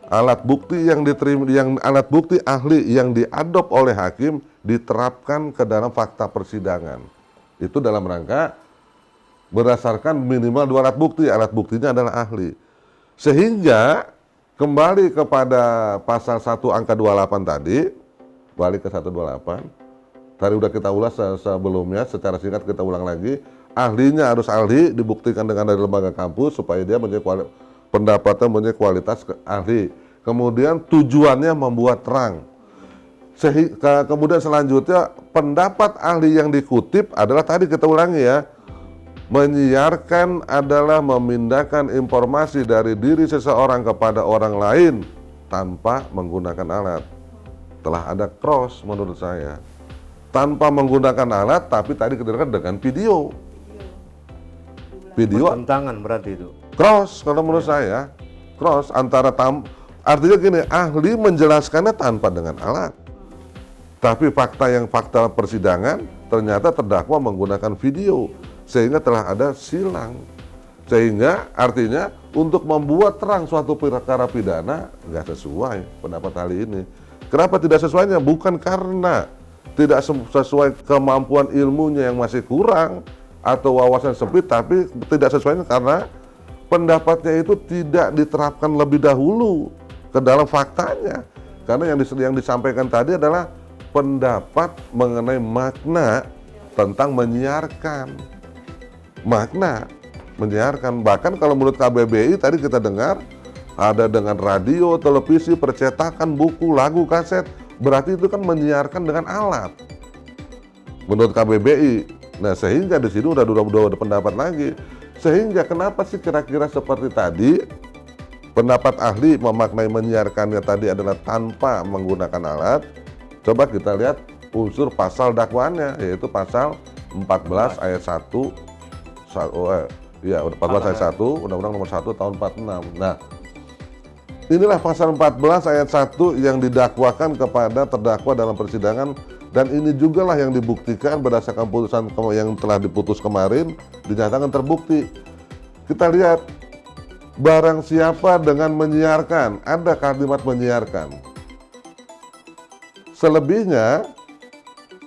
Alat bukti alat bukti ahli yang diadop oleh hakim diterapkan ke dalam fakta persidangan. Itu dalam rangka berdasarkan minimal 2 alat bukti. Alat buktinya adalah ahli. Sehingga kembali kepada pasal 1 angka 28 tadi, balik ke 128. Tadi udah kita ulas sebelumnya, secara singkat kita ulang lagi. Ahlinya harus ahli, dibuktikan dengan dari lembaga kampus supaya dia pendapatnya mempunyai kualitas ahli. Kemudian tujuannya membuat terang. Kemudian selanjutnya pendapat ahli yang dikutip adalah tadi kita ulangi ya. Menyiarkan adalah memindahkan informasi dari diri seseorang kepada orang lain tanpa menggunakan alat. Telah ada cross menurut saya. Tanpa menggunakan alat, tapi tadi kita dengar dengan video. Bertentangan berarti itu. Cross kalau menurut saya. Cross antara artinya gini, ahli menjelaskannya tanpa dengan alat. Tapi fakta persidangan ternyata terdakwa menggunakan video. Sehingga telah ada silang. Sehingga artinya untuk membuat terang suatu perkara pidana nggak sesuai pendapat ahli ini. Kenapa tidak sesuainya? Bukan karena tidak sesuai kemampuan ilmunya yang masih kurang atau wawasan sempit, tapi tidak sesuainya karena pendapatnya itu tidak diterapkan lebih dahulu ke dalam faktanya. Karena yang disampaikan tadi adalah pendapat mengenai makna tentang menyiarkan. Makna menyiarkan, bahkan kalau menurut KBBI tadi kita dengar ada dengan radio, televisi, percetakan, buku, lagu, kaset, berarti itu kan menyiarkan dengan alat menurut KBBI. Nah sehingga di sini udah ada pendapat lagi. Sehingga kenapa sih kira-kira seperti tadi pendapat ahli memaknai menyiarkannya tadi adalah tanpa menggunakan alat? Coba kita lihat unsur pasal dakwaannya, yaitu pasal 14 ayat 1 14 ayat 1 Undang-Undang Nomor 1 Tahun 46. Nah, inilah pasal 14 ayat 1 yang didakwakan kepada terdakwa dalam persidangan, dan ini juga lah yang dibuktikan berdasarkan putusan yang telah diputus kemarin, dinyatakan terbukti. Kita lihat, barang siapa dengan menyiarkan, ada kalimat menyiarkan. Selebihnya,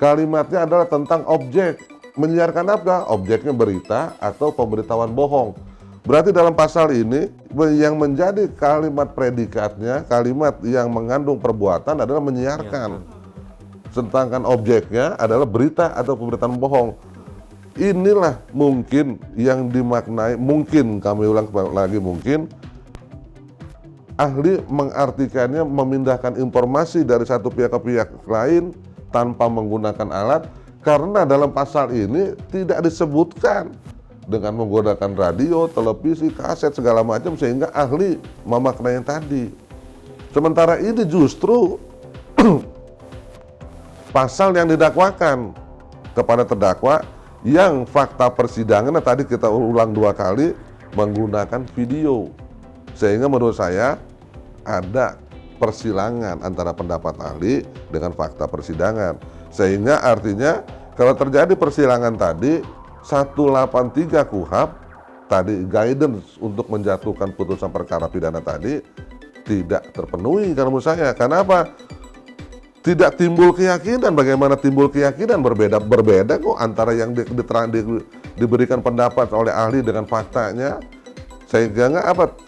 kalimatnya adalah tentang objek. Menyiarkan apa? Objeknya berita atau pemberitahuan bohong. Berarti dalam pasal ini yang menjadi kalimat predikatnya, kalimat yang mengandung perbuatan adalah menyiarkan. Sedangkan objeknya adalah berita atau pemberitaan bohong. Inilah mungkin yang dimaknai, mungkin kami ulang lagi mungkin, ahli mengartikannya memindahkan informasi dari satu pihak ke pihak lain tanpa menggunakan alat, karena dalam pasal ini tidak disebutkan dengan menggunakan radio, televisi, kaset, segala macam, sehingga ahli memaknai yang tadi. Sementara ini justru pasal yang didakwakan kepada terdakwa yang fakta persidangannya tadi kita ulang 2 kali menggunakan video. Sehingga menurut saya ada persilangan antara pendapat ahli dengan fakta persidangan. Sehingga artinya kalau terjadi persilangan tadi 183 KUHP tadi guidance untuk menjatuhkan putusan perkara pidana tadi tidak terpenuhi kalau menurut saya. Karena apa? tidak timbul keyakinan. Bagaimana timbul keyakinan? Berbeda kok antara yang diberikan pendapat oleh ahli dengan faktanya. Sehingga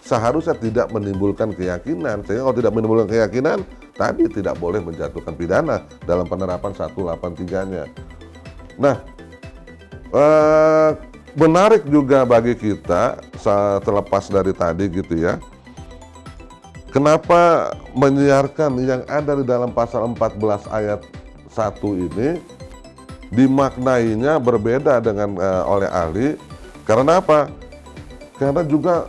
seharusnya tidak menimbulkan keyakinan. Sehingga kalau tidak menimbulkan keyakinan, tadi tidak boleh menjatuhkan pidana dalam penerapan 183-nya. Nah, menarik juga bagi kita terlepas dari tadi gitu ya. Kenapa menyiarkan yang ada di dalam pasal 14 ayat 1 ini dimaknainya berbeda dengan oleh ahli? Karena apa? Karena juga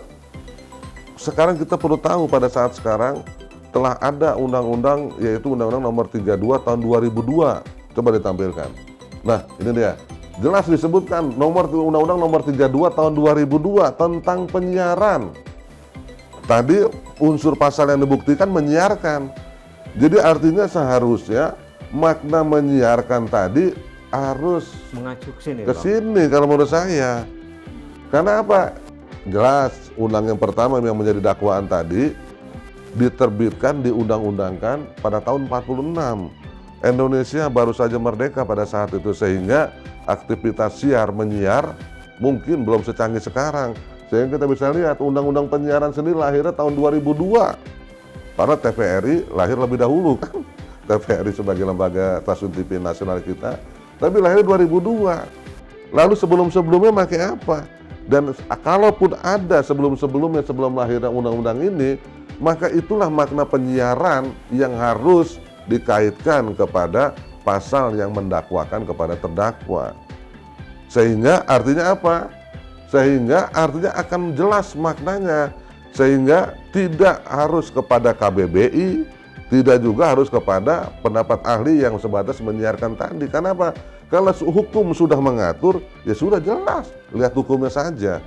sekarang kita perlu tahu pada saat sekarang telah ada undang-undang, yaitu Undang-Undang Nomor 32 Tahun 2002. Coba ditampilkan. Nah, ini dia. Jelas disebutkan Undang-Undang Nomor 32 Tahun 2002 tentang penyiaran. Tadi unsur pasal yang dibuktikan menyiarkan. Jadi artinya seharusnya makna menyiarkan tadi harus Mengacu ke ke sini kalau menurut saya. Karena apa? Jelas undang yang pertama yang menjadi dakwaan tadi diterbitkan, diundang-undangkan pada tahun 46. Indonesia baru saja merdeka pada saat itu, sehingga aktivitas siar menyiar mungkin belum secanggih sekarang. Sehingga kita bisa lihat undang-undang penyiaran sendiri lahirnya tahun 2002. Karena TVRI lahir lebih dahulu kan. TVRI sebagai lembaga stasiun TV nasional kita, tapi lahir 2002. Lalu sebelum-sebelumnya pakai apa? Dan kalaupun ada sebelum-sebelumnya, sebelum lahirnya undang-undang ini, maka itulah makna penyiaran yang harus dikaitkan kepada pasal yang mendakwakan kepada terdakwa. Sehingga artinya apa? Sehingga artinya akan jelas maknanya. Sehingga tidak harus kepada KBBI, tidak juga harus kepada pendapat ahli yang sebatas menyiarkan tadi. Kenapa? Kalau hukum sudah mengatur, ya sudah jelas, lihat hukumnya saja.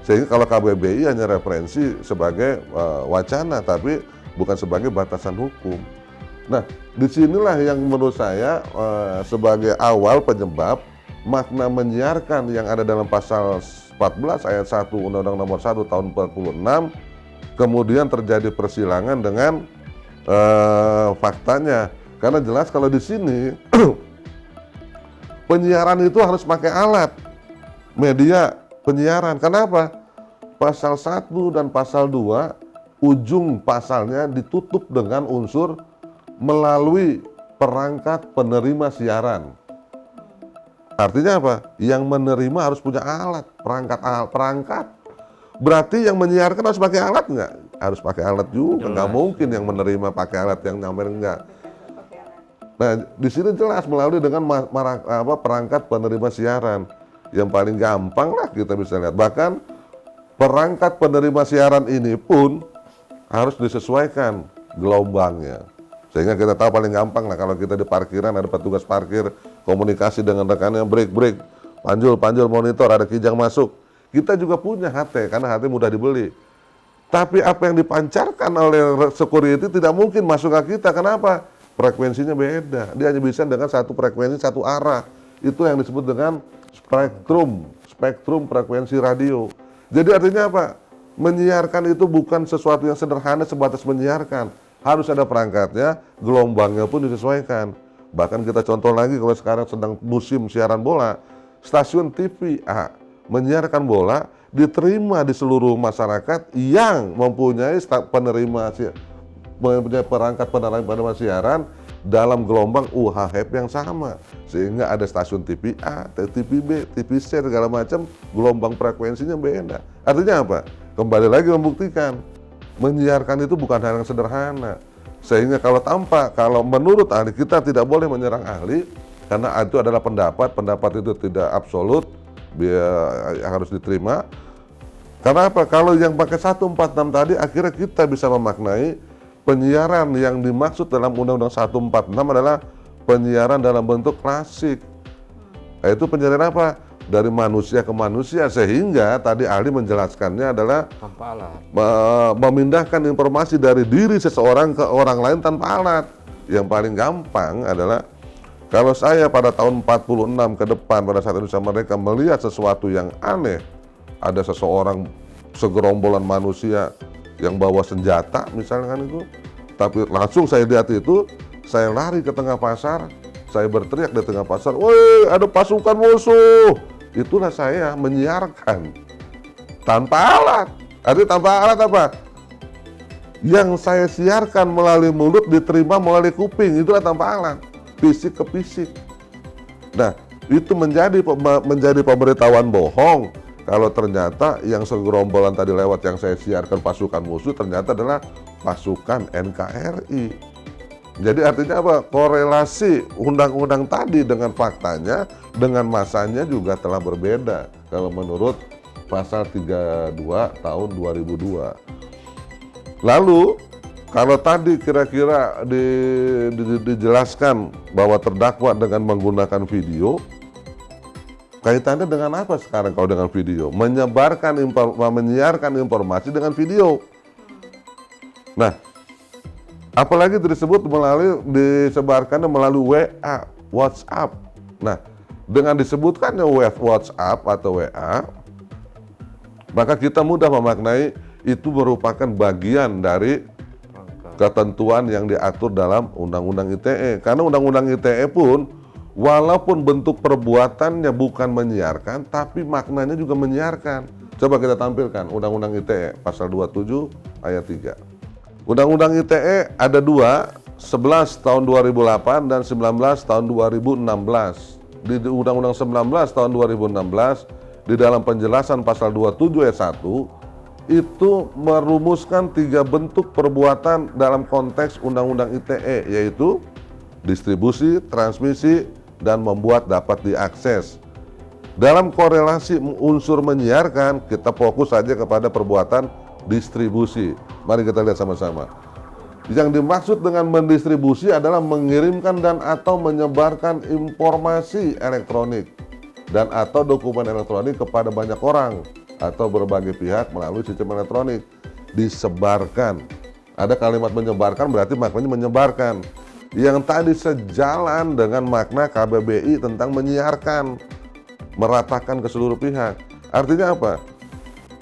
Sehingga kalau KBBI hanya referensi sebagai wacana, tapi bukan sebagai batasan hukum. Nah, disinilah yang menurut saya sebagai awal penyebab makna menyiarkan yang ada dalam pasal 14 ayat 1 Undang-Undang Nomor 1 Tahun 46, kemudian terjadi persilangan dengan faktanya. Karena jelas kalau di sini penyiaran itu harus pakai alat media penyiaran. Kenapa? Pasal 1 dan pasal 2 ujung pasalnya ditutup dengan unsur melalui perangkat penerima siaran. Artinya apa? Yang menerima harus punya alat, perangkat. Berarti yang menyiarkan harus pakai alat nggak? Harus pakai alat juga. Nggak mungkin yang menerima pakai alat, yang nyamper enggak. Nah, di sini jelas melalui dengan perangkat penerima siaran. Yang paling gampang lah kita bisa lihat. Bahkan perangkat penerima siaran ini pun harus disesuaikan gelombangnya. Sehingga kita tahu paling gampang lah kalau kita di parkiran ada petugas parkir komunikasi dengan rekannya, break, panjul monitor, ada kijang masuk. Kita juga punya HT karena HT mudah dibeli. Tapi apa yang dipancarkan oleh security tidak mungkin masuk ke kita. Kenapa? Frekuensinya beda. Dia hanya bisa dengan satu frekuensi, satu arah. Itu yang disebut dengan spektrum frekuensi radio. Jadi artinya apa? Menyiarkan itu bukan sesuatu yang sederhana sebatas menyiarkan. Harus ada perangkatnya, gelombangnya pun disesuaikan. Bahkan kita contoh lagi kalau sekarang sedang musim siaran bola, stasiun TV menyiarkan bola diterima di seluruh masyarakat yang mempunyai perangkat penerima siaran dalam gelombang UHF yang sama. Sehingga ada stasiun TV A, TV B, TV C, segala macam, gelombang frekuensinya beda. Artinya apa? Kembali lagi membuktikan menyiarkan itu bukan hal yang sederhana. Sehingga kalau menurut ahli, kita tidak boleh menyerang ahli karena itu adalah pendapat itu tidak absolut, harus diterima. Karena apa? Kalau yang pakai 146 tadi akhirnya kita bisa memaknai penyiaran yang dimaksud dalam Undang-Undang 146 adalah penyiaran dalam bentuk klasik. Yaitu penyiaran apa? Dari manusia ke manusia, sehingga tadi ahli menjelaskannya adalah tanpa alat. Memindahkan informasi dari diri seseorang ke orang lain tanpa alat. Yang paling gampang adalah kalau saya pada tahun 46 ke depan pada saat Indonesia Merdeka melihat sesuatu yang aneh, ada seseorang segerombolan manusia yang bawa senjata misalkan itu, tapi langsung saya lihat itu, saya lari ke tengah pasar, saya berteriak di tengah pasar, "Woi, ada pasukan musuh!" Itulah saya menyiarkan tanpa alat. Artinya tanpa alat apa? Yang saya siarkan melalui mulut diterima melalui kuping, itulah tanpa alat, fisik ke fisik. Nah, itu menjadi pemberitahuan bohong kalau ternyata yang segerombolan tadi lewat yang saya siarkan pasukan musuh ternyata adalah pasukan NKRI. Jadi artinya apa? Korelasi undang-undang tadi dengan faktanya, dengan masanya juga telah berbeda kalau menurut pasal 32 tahun 2002. Lalu kalau tadi kira-kira dijelaskan bahwa terdakwa dengan menggunakan video, kaitannya dengan apa sekarang kalau dengan video? Menyiarkan informasi dengan video. Nah, apalagi disebarkannya melalui WA, WhatsApp. Nah, dengan disebutkannya WhatsApp atau WA, maka kita mudah memaknai itu merupakan bagian dari ketentuan yang diatur dalam Undang-Undang ITE. Karena Undang-Undang ITE pun walaupun bentuk perbuatannya bukan menyiarkan, tapi maknanya juga menyiarkan. Coba kita tampilkan Undang-Undang ITE pasal 27 ayat 3. Undang-Undang ITE ada dua, 11 tahun 2008 dan 19 tahun 2016. Di Undang-Undang 19 tahun 2016, di dalam penjelasan pasal 27 ayat 1, itu merumuskan 3 bentuk perbuatan dalam konteks Undang-Undang ITE, yaitu distribusi, transmisi, dan membuat dapat diakses. Dalam korelasi unsur menyiarkan, kita fokus saja kepada perbuatan distribusi. Mari kita lihat sama-sama. Yang dimaksud dengan mendistribusi adalah mengirimkan dan atau menyebarkan informasi elektronik dan atau dokumen elektronik kepada banyak orang atau berbagai pihak melalui sistem elektronik. Disebarkan. Ada kalimat menyebarkan berarti maknanya menyebarkan. Yang tadi sejalan dengan makna KBBI tentang menyiarkan, meratakan ke seluruh pihak. Artinya apa?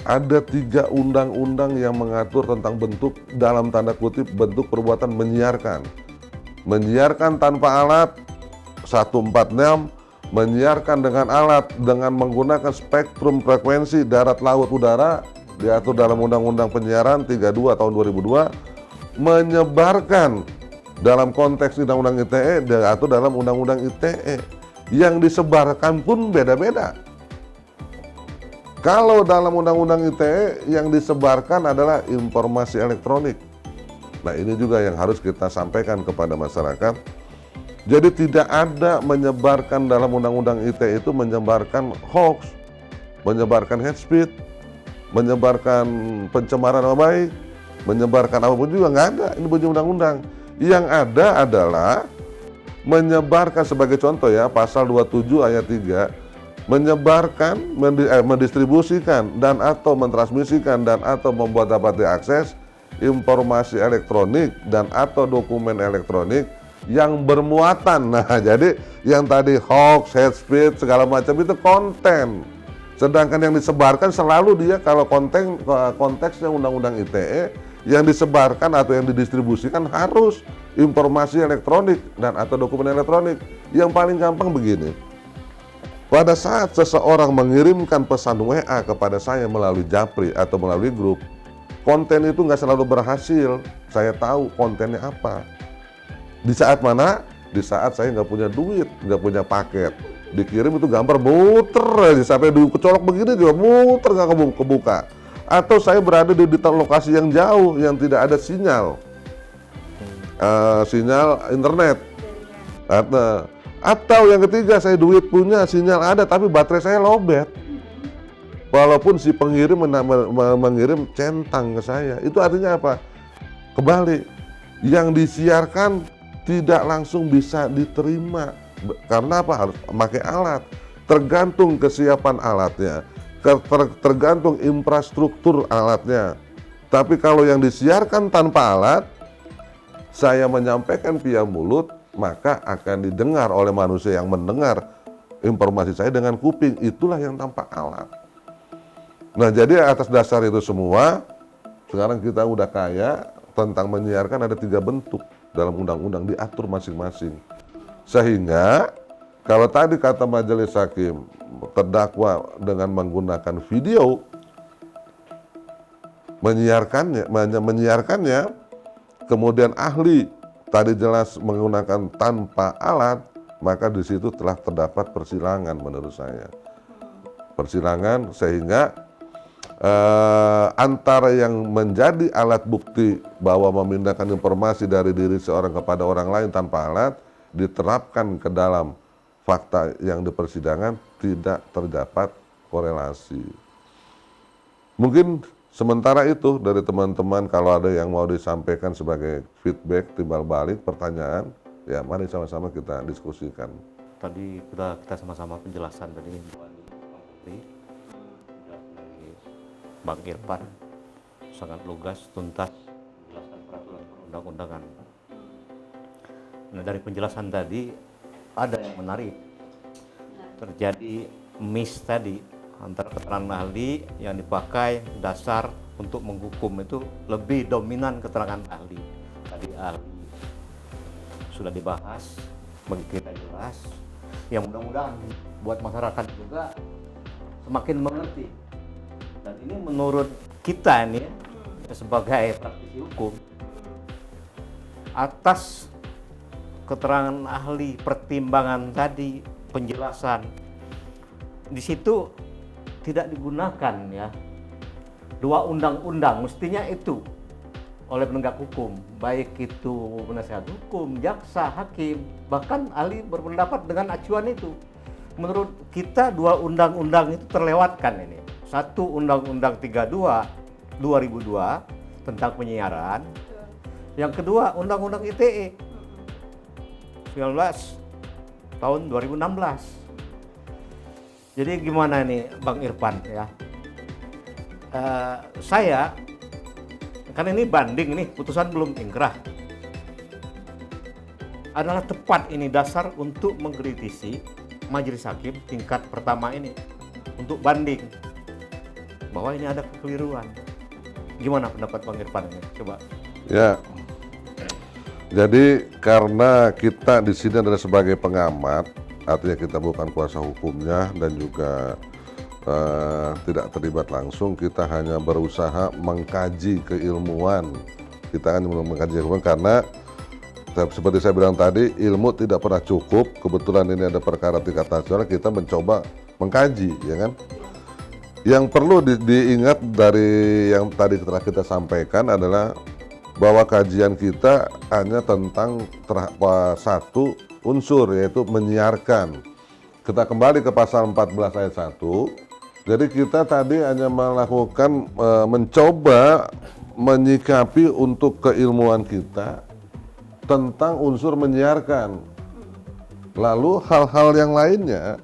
Ada 3 undang-undang yang mengatur tentang bentuk, dalam tanda kutip, bentuk perbuatan menyiarkan. Menyiarkan tanpa alat 146, menyiarkan dengan alat dengan menggunakan spektrum frekuensi darat, laut, udara, diatur dalam Undang-Undang Penyiaran 32 tahun 2002, menyebarkan dalam konteks Undang-Undang ITE, diatur dalam Undang-Undang ITE. Yang disebarkan pun beda-beda. Kalau dalam Undang-Undang ITE yang disebarkan adalah informasi elektronik. Nah, ini juga yang harus kita sampaikan kepada masyarakat. Jadi tidak ada menyebarkan dalam Undang-Undang ITE itu menyebarkan hoax, menyebarkan hate speech, menyebarkan pencemaran nama baik, menyebarkan apapun juga, nggak ada. Ini bunyi undang-undang. Yang ada adalah menyebarkan, sebagai contoh ya, pasal 27 ayat 3, menyebarkan, mendistribusikan dan atau mentransmisikan dan atau membuat dapat diakses informasi elektronik dan atau dokumen elektronik yang bermuatan. Nah, jadi yang tadi hoax, hate speech, segala macam itu konten. Sedangkan yang disebarkan selalu dia kalau konteksnya Undang-Undang ITE, yang disebarkan atau yang didistribusikan harus informasi elektronik dan atau dokumen elektronik. Yang paling gampang begini. Pada saat seseorang mengirimkan pesan WA kepada saya melalui Japri atau melalui grup, konten itu nggak selalu berhasil. Saya tahu kontennya apa. Di saat mana? Di saat saya nggak punya duit, nggak punya paket. Dikirim itu gambar muter aja, sampai kecolok begini juga muter nggak kebuka. Atau saya berada di lokasi yang jauh, yang tidak ada sinyal, sinyal internet. Atau yang ketiga, saya duit punya, sinyal ada, tapi baterai saya lowbat. Walaupun si pengirim mengirim centang ke saya. Itu artinya apa? Kembali, yang disiarkan tidak langsung bisa diterima. Karena apa? Harus pakai alat. Tergantung kesiapan alatnya, tergantung infrastruktur alatnya. Tapi kalau yang disiarkan tanpa alat, saya menyampaikan via mulut, maka akan didengar oleh manusia yang mendengar informasi saya dengan kuping. Itulah yang tanpa alat. Nah, jadi atas dasar itu semua, sekarang kita udah kaya tentang menyiarkan ada 3 bentuk. dalam undang-undang diatur masing-masing. Sehingga kalau tadi kata majelis hakim terdakwa dengan menggunakan video menyiarkannya, kemudian ahli tadi jelas menggunakan tanpa alat, maka di situ telah terdapat persilangan menurut saya. Persilangan sehingga antara yang menjadi alat bukti bahwa memindahkan informasi dari diri seorang kepada orang lain tanpa alat diterapkan ke dalam fakta yang di persidangan tidak terdapat korelasi. Mungkin sementara itu dari teman-teman, kalau ada yang mau disampaikan sebagai feedback, timbal balik, pertanyaan, ya mari sama-sama kita diskusikan. Tadi kita sama-sama penjelasan tadi Bang Irfan sangat lugas, tuntas menjelaskan peraturan perundang-undangan. Nah, dari penjelasan tadi ada yang menarik. Terjadi miss tadi antara keterangan ahli yang dipakai dasar untuk menghukum itu lebih dominan keterangan ahli. Tadi ahli sudah dibahas, bagi kita jelas. Yang mudah-mudahan buat masyarakat juga semakin mengerti. Dan ini menurut kita nih sebagai praktisi hukum, atas keterangan ahli, pertimbangan tadi, penjelasan, di situ tidak digunakan ya dua undang-undang, mestinya itu oleh penegak hukum, baik itu penasihat hukum, jaksa, hakim, bahkan ahli berpendapat dengan acuan itu. Menurut kita dua undang-undang itu terlewatkan ini. Satu Undang-Undang 32 2002 tentang penyiaran. Yang kedua Undang-Undang ITE 19 tahun 2016. Jadi gimana nih Bang Irfan ya? Saya kan ini banding nih, putusan belum ingkrah. Adalah tepat ini dasar untuk mengkritisi majelis hakim tingkat pertama ini untuk banding bahwa ini ada kekeliruan. Gimana pendapat Bang Irfan ini? Coba. Ya. Jadi karena kita di sini adalah sebagai pengamat, artinya kita bukan kuasa hukumnya dan juga tidak terlibat langsung, kita hanya berusaha mengkaji keilmuan. Kita hanya mengkaji keilmuan karena seperti saya bilang tadi, ilmu tidak pernah cukup. Kebetulan ini ada perkara tingkat nasional, kita mencoba mengkaji, ya kan? Yang perlu diingat dari yang tadi telah kita sampaikan adalah bahwa kajian kita hanya tentang satu unsur, yaitu menyiarkan. Kita kembali ke pasal 14 ayat 1. Jadi kita tadi hanya melakukan mencoba menyikapi untuk keilmuan kita tentang unsur menyiarkan. Lalu hal-hal yang lainnya,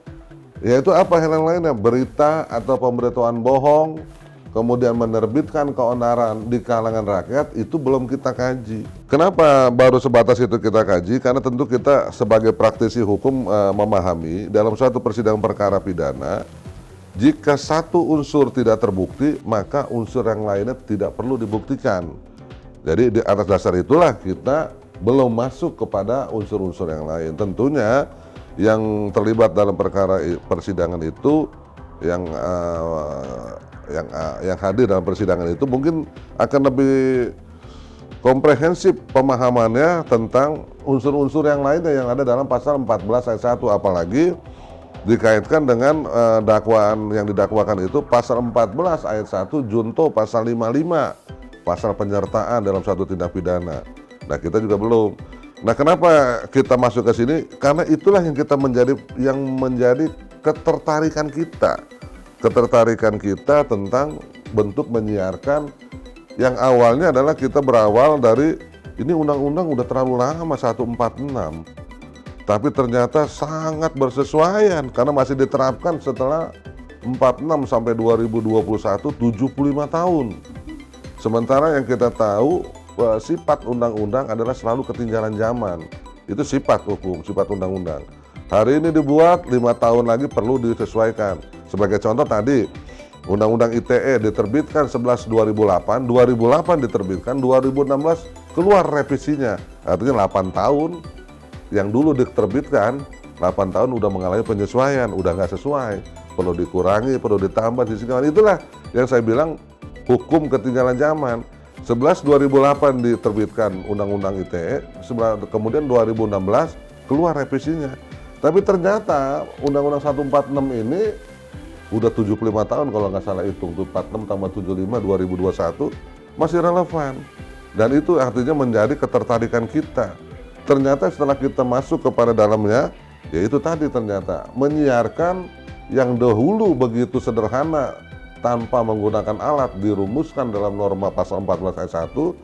yaitu apa hal yang lainnya? Berita atau pemberitahuan bohong, kemudian menerbitkan keonaran di kalangan rakyat, itu belum kita kaji. Kenapa baru sebatas itu kita kaji? Karena tentu kita sebagai praktisi hukum memahami dalam suatu persidangan perkara pidana, jika satu unsur tidak terbukti, maka unsur yang lainnya tidak perlu dibuktikan. Jadi di atas dasar itulah kita belum masuk kepada unsur-unsur yang lain. Tentunya yang terlibat dalam perkara persidangan itu, yang hadir dalam persidangan itu mungkin akan lebih komprehensif pemahamannya tentang unsur-unsur yang lainnya yang ada dalam pasal 14 ayat 1, apalagi dikaitkan dengan dakwaan yang didakwakan itu pasal 14 ayat 1 junto pasal 55, pasal penyertaan dalam suatu tindak pidana. Nah, kita juga belum. Nah, kenapa kita masuk ke sini? Karena itulah yang menjadi ketertarikan kita. Ketertarikan kita tentang bentuk menyiarkan yang awalnya adalah kita berawal dari ini undang-undang udah terlalu lama 146. Tapi ternyata sangat bersesuaian karena masih diterapkan setelah 46 sampai 2021 75 tahun. Sementara yang kita tahu sifat undang-undang adalah selalu ketinggalan zaman. Itu sifat hukum, sifat undang-undang. Hari ini dibuat, 5 tahun lagi perlu disesuaikan. Sebagai contoh tadi, Undang-Undang ITE diterbitkan 11 2008 diterbitkan, 2016 keluar revisinya, artinya 8 tahun yang dulu diterbitkan, 8 tahun udah mengalami penyesuaian, udah nggak sesuai, perlu dikurangi, perlu ditambah, itulah yang saya bilang hukum ketinggalan zaman. 11/2008 diterbitkan Undang-Undang ITE, kemudian 2016 keluar revisinya. Tapi ternyata Undang-Undang 146 ini udah 75 tahun kalau nggak salah hitung, 46 tambah 75, 2021 masih relevan. Dan itu artinya menjadi ketertarikan kita. Ternyata setelah kita masuk kepada dalamnya, ya itu tadi ternyata menyiarkan yang dahulu begitu sederhana tanpa menggunakan alat dirumuskan dalam norma pasal 14 ayat 1,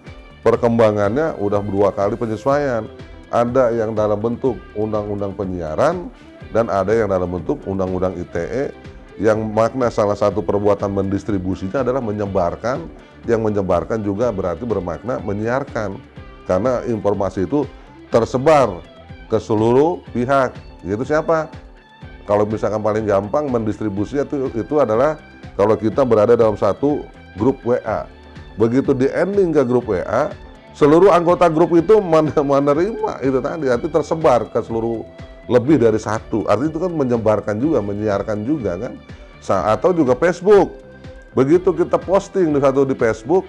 perkembangannya udah 2 kali penyesuaian. Ada yang dalam bentuk undang-undang penyiaran dan ada yang dalam bentuk undang-undang ITE yang makna salah satu perbuatan mendistribusinya adalah menyebarkan, yang menyebarkan juga berarti bermakna menyiarkan. Karena informasi itu tersebar ke seluruh pihak. Itu siapa? Kalau misalkan paling gampang mendistribusi itu adalah kalau kita berada dalam satu grup WA. Begitu di ending ke grup WA, seluruh anggota grup itu menerima itu tadi, arti tersebar ke seluruh lebih dari satu. Artinya itu kan menyebarkan juga, menyiarkan juga kan. Atau juga Facebook. Begitu kita posting di Facebook,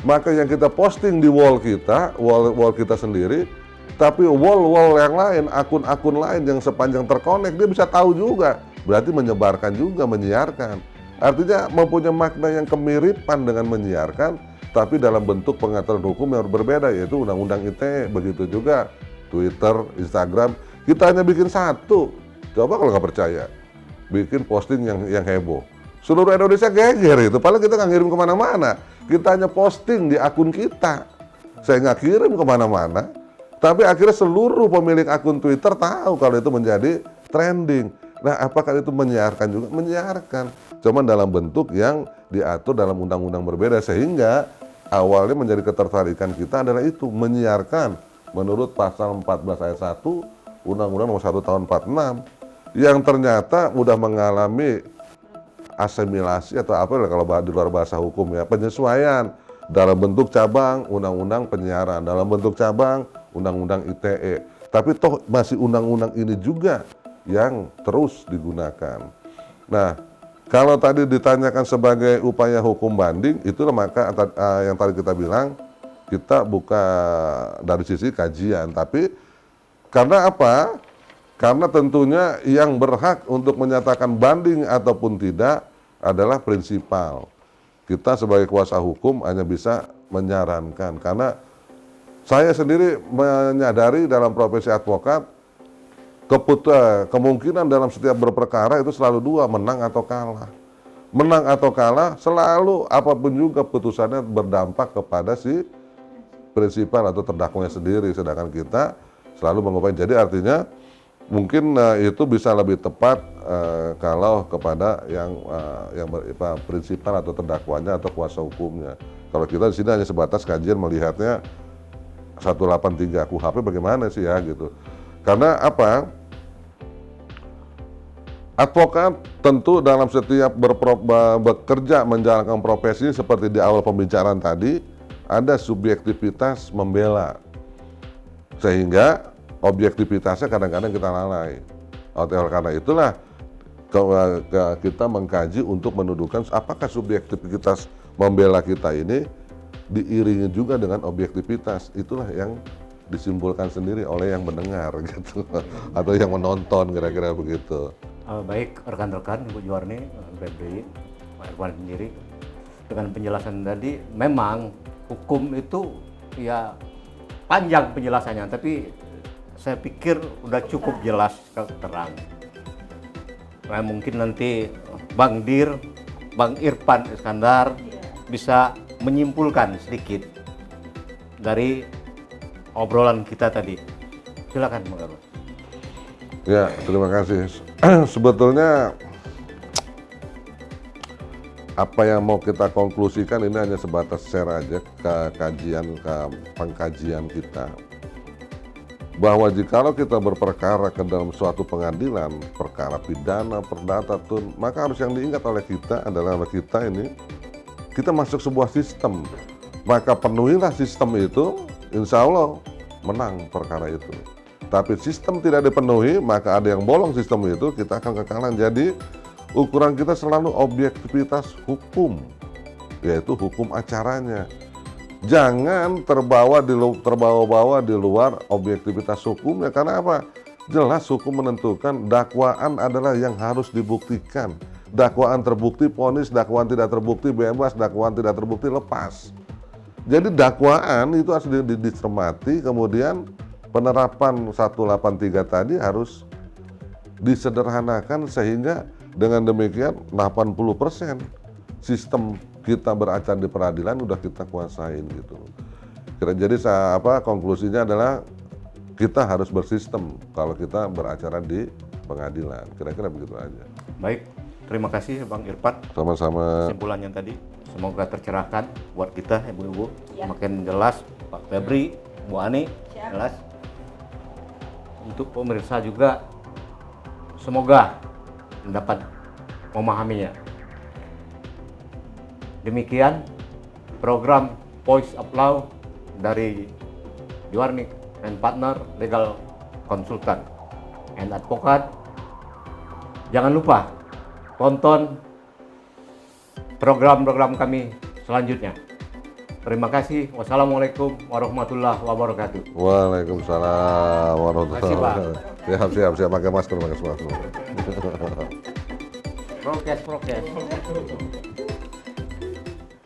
maka yang kita posting di wall kita, wall kita sendiri, tapi wall yang lain, akun-akun lain yang sepanjang terkonek, dia bisa tahu juga. Berarti menyebarkan juga, menyiarkan. Artinya mempunyai makna yang kemiripan dengan menyiarkan, tapi dalam bentuk pengaturan hukum yang berbeda, yaitu Undang-Undang ITE. Begitu juga Twitter, Instagram, kita hanya bikin satu. Coba kalau nggak percaya, bikin posting yang heboh. Seluruh Indonesia geger itu, padahal kita nggak ngirim kemana-mana. Kita hanya posting di akun kita. Saya nggak kirim kemana-mana, tapi akhirnya seluruh pemilik akun Twitter tahu kalau itu menjadi trending. Nah, apakah itu menyiarkan juga? Menyiarkan, cuman dalam bentuk yang diatur dalam undang-undang berbeda, sehingga awalnya menjadi ketertarikan kita adalah itu, menyiarkan menurut pasal 14 ayat 1 Undang-Undang Nomor 1 Tahun 46, yang ternyata udah mengalami asimilasi atau apa kalau di luar bahasa hukum ya, penyesuaian dalam bentuk cabang Undang-Undang Penyiaran, dalam bentuk cabang Undang-Undang ITE. Tapi toh masih undang-undang ini juga yang terus digunakan. Nah, kalau tadi ditanyakan sebagai upaya hukum banding, itulah maka yang tadi kita bilang, kita buka dari sisi kajian. Tapi karena apa? Karena tentunya yang berhak untuk menyatakan banding ataupun tidak adalah prinsipal. Kita sebagai kuasa hukum hanya bisa menyarankan. Karena saya sendiri menyadari dalam profesi advokat, kemungkinan dalam setiap berperkara itu selalu dua, menang atau kalah. Menang atau kalah selalu apapun juga putusannya berdampak kepada si prinsipal atau terdakwanya sendiri. Sedangkan kita selalu mengupayakan. Jadi artinya mungkin itu bisa lebih tepat kalau kepada yang prinsipal atau terdakwanya atau kuasa hukumnya. Kalau kita di sini hanya sebatas kajian melihatnya 183 KUHP bagaimana sih ya gitu. Karena apa? Advokat tentu dalam setiap bekerja menjalankan profesi seperti di awal pembicaraan tadi, ada subjektivitas membela. Sehingga objektivitasnya kadang-kadang kita lalai. Oleh karena itulah kita mengkaji untuk mendudukan apakah subjektivitas membela kita ini diiringi juga dengan objektivitas. Itulah yang disimpulkan sendiri oleh yang mendengar gitu, atau yang menonton, kira-kira begitu. Baik rekan-rekan, Ibu Juwarni, Febri, Pak Irfan sendiri, dengan penjelasan tadi, memang hukum itu ya panjang penjelasannya, tapi saya pikir udah cukup jelas, terang. Nah, mungkin nanti Bang Dir, Bang Irfan Iskandar bisa menyimpulkan sedikit dari obrolan kita tadi. Silakan, Bang Irfan. Ya, terima kasih. Sebetulnya apa yang mau kita konklusikan ini hanya sebatas share aja ke pengkajian kita. Bahwa jikalau kita berperkara ke dalam suatu pengadilan, perkara pidana, perdata, maka harus yang diingat oleh kita adalah kita ini, kita masuk sebuah sistem. Maka penuhilah sistem itu insya Allah menang perkara itu. Tapi sistem tidak dipenuhi, maka ada yang bolong sistem itu, kita akan kekalahan. Jadi ukuran kita selalu objektivitas hukum, yaitu hukum acaranya. Jangan terbawa-bawa di luar objektivitas hukumnya. Karena apa? Jelas hukum menentukan dakwaan adalah yang harus dibuktikan. Dakwaan terbukti vonis, dakwaan tidak terbukti bebas, dakwaan tidak terbukti lepas. Jadi dakwaan itu harus dicermati, kemudian penerapan 183 tadi harus disederhanakan sehingga dengan demikian 80% sistem kita beracara di peradilan udah kita kuasain gitu. Jadi konklusinya adalah kita harus bersistem kalau kita beracara di pengadilan. Kira-kira begitu aja. Baik, terima kasih Bang Irfan. Sama-sama. Kesimpulannya tadi semoga tercerahkan buat kita ibu-ibu. Ya. Makin jelas Pak Febri, Bu Ani, jelas. Untuk pemirsa juga semoga dapat memahaminya. Demikian program Voice of Law dari Juwarnik and Partner Legal Consultant and Advocate. Jangan lupa tonton program-program kami selanjutnya. Terima kasih. Wassalamualaikum warahmatullahi wabarakatuh. Waalaikumsalam warahmatullahi Terima kasih, Pak. wabarakatuh. Siap. Pakai masker. Prokes.